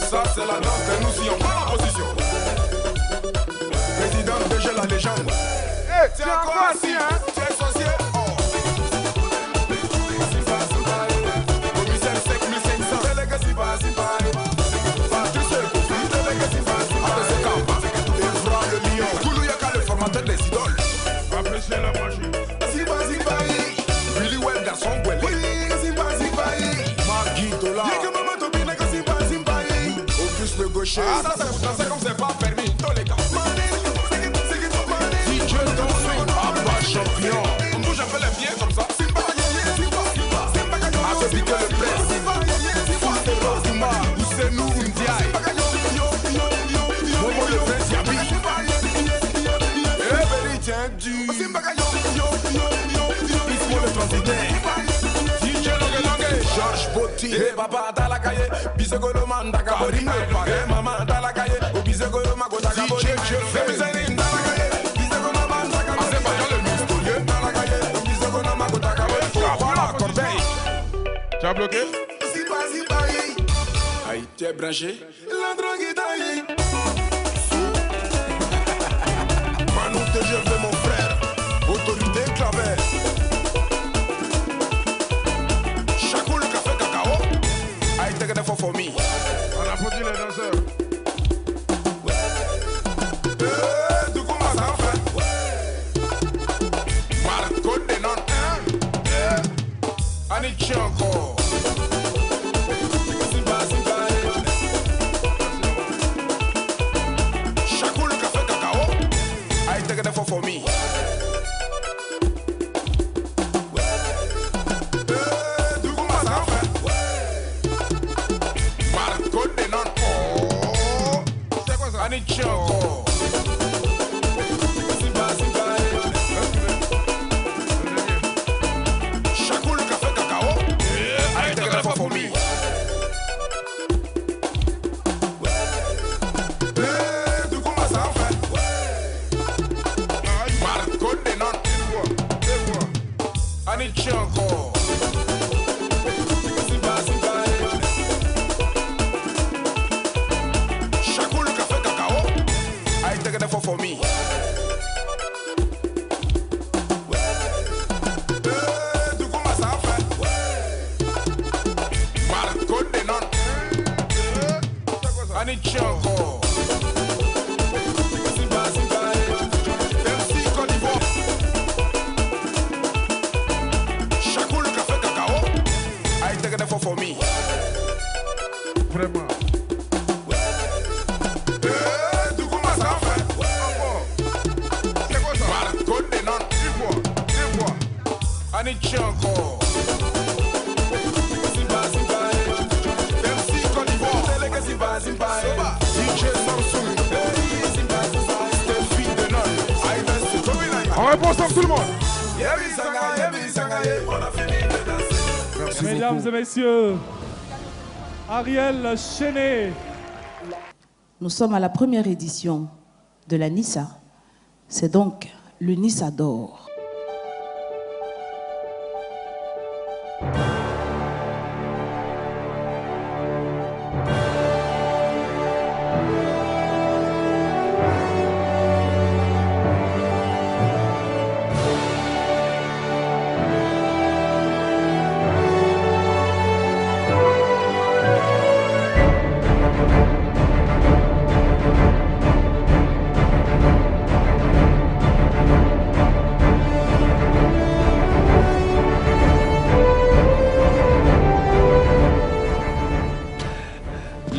[SPEAKER 20] Ça c'est la danse de nous si on prend la position. Président déjà la légende. Hey, c'est encore assis hein. Tu es sorcier. Commissaire 5500. Délégué si pas. Tu sais conflit. Délégué si pas. ATC Kampa. Evra le lion. Koulou Yaka le formateur des idoles. Appréciez la magie. Si pas. Billy Well garçon Gwele. Oui, si pas. Magui Dola. Le gaucher. Ah, ça c'est pour danser comme c'est pas permis. Dans les gars. Si Dieu t'en swing, Abba champion. On bouge un peu les pieds comme ça. Simba. Ah, c'est piqué le presse. Full terror, Zuma. Ou c'est nous, Ndiaye. Momo le prince Yabi. Eh, Berry, tiens, du. Ismo le transitaire. DJ Longue. Georges Botti. Eh, papa, dans la cahier. Bisegolo man, d'accord. Maman dans la cahier, au bisegolo mago, d'accord. T'as bloqué? Aïe, tu es branché? La drogue est taillée. Manu TGV, mon frère. Autorité claver. Chaco le café cacao. Aïe, take it for me. On applaudit les danseurs. Du coup, ma ça fait. Marco de non. Anichi encore. Chaco le café cacao. Aïe, take it for me. Choco. Chaco le café cacao. Aïe, take it for me. Du coup, ma ça fait. Marco de non. Annie Choco. For me. Du coup, ma ça fait. Marco de non. Annie Choco. MC Côte d'Ivoire. Chaco le café cacao. Aïe, take it for me. Vraiment. Choco. MC Côte d'Ivoire. DJ Samsung. Steffi de non. On répond ensemble tout le monde. Merci
[SPEAKER 2] Mesdames
[SPEAKER 20] beaucoup.
[SPEAKER 2] et messieurs, Ariel Chenet.
[SPEAKER 3] Nous sommes à la première édition de la Nissa. C'est donc le Nissa d'or.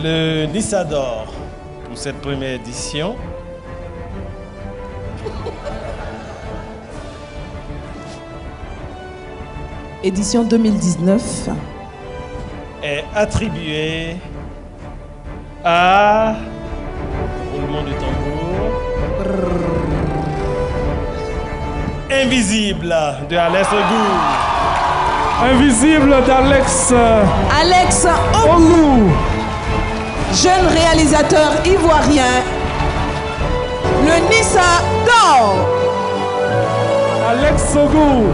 [SPEAKER 1] Le Nissa d'or pour cette première édition
[SPEAKER 3] Édition 2019
[SPEAKER 1] est attribué à roulement de tambour Invisible de Alex Ogou.
[SPEAKER 2] Invisible d'Alex
[SPEAKER 15] Alex Ogou, jeune réalisateur ivoirien, le Nissa d'or.
[SPEAKER 2] Alex Ogou,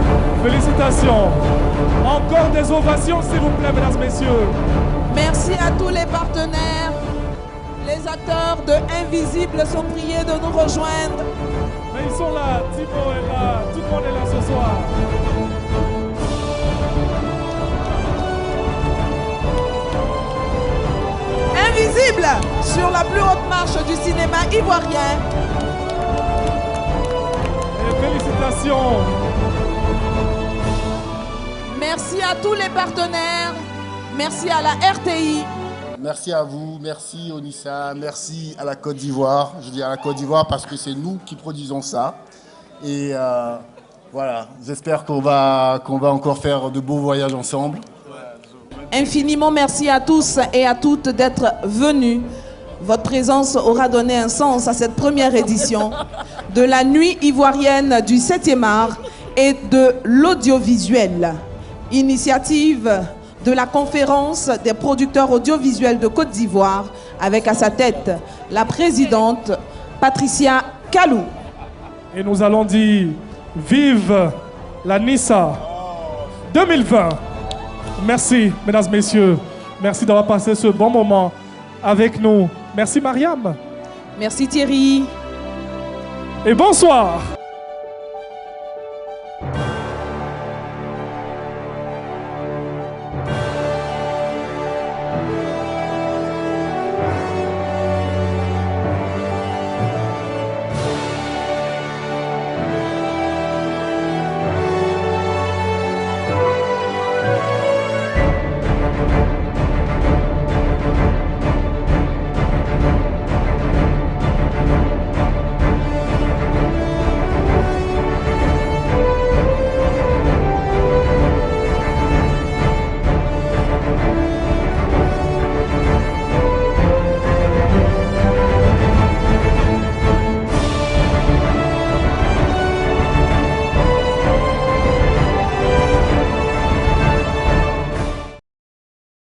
[SPEAKER 2] félicitations. Encore des ovations, s'il vous plaît, mesdames, messieurs.
[SPEAKER 15] Merci à tous les partenaires. Les acteurs de Invisible sont priés de nous rejoindre.
[SPEAKER 2] Mais ils sont là, Thibaut est là, tout le monde est là ce soir.
[SPEAKER 15] Invisible sur la plus haute marche du cinéma ivoirien.
[SPEAKER 2] Et félicitations.
[SPEAKER 15] Merci à tous les partenaires. Merci à la RTI.
[SPEAKER 6] Merci à vous, merci au Nissa, merci à la Côte d'Ivoire. Je dis à la Côte d'Ivoire parce que c'est nous qui produisons ça. Et voilà, j'espère qu'on va encore faire de beaux voyages ensemble.
[SPEAKER 15] Infiniment merci à tous et à toutes d'être venus. Votre présence aura donné un sens à cette première édition de la Nuit ivoirienne du 7e art et de l'audiovisuel. Initiative de la conférence des producteurs audiovisuels de Côte d'Ivoire avec à sa tête la présidente Patricia Kalou.
[SPEAKER 2] Et nous allons dire vive la Nissa 2020. Merci, mesdames, messieurs. Merci d'avoir passé ce bon moment avec nous. Merci, Mariam.
[SPEAKER 15] Merci, Thierry.
[SPEAKER 2] Et bonsoir.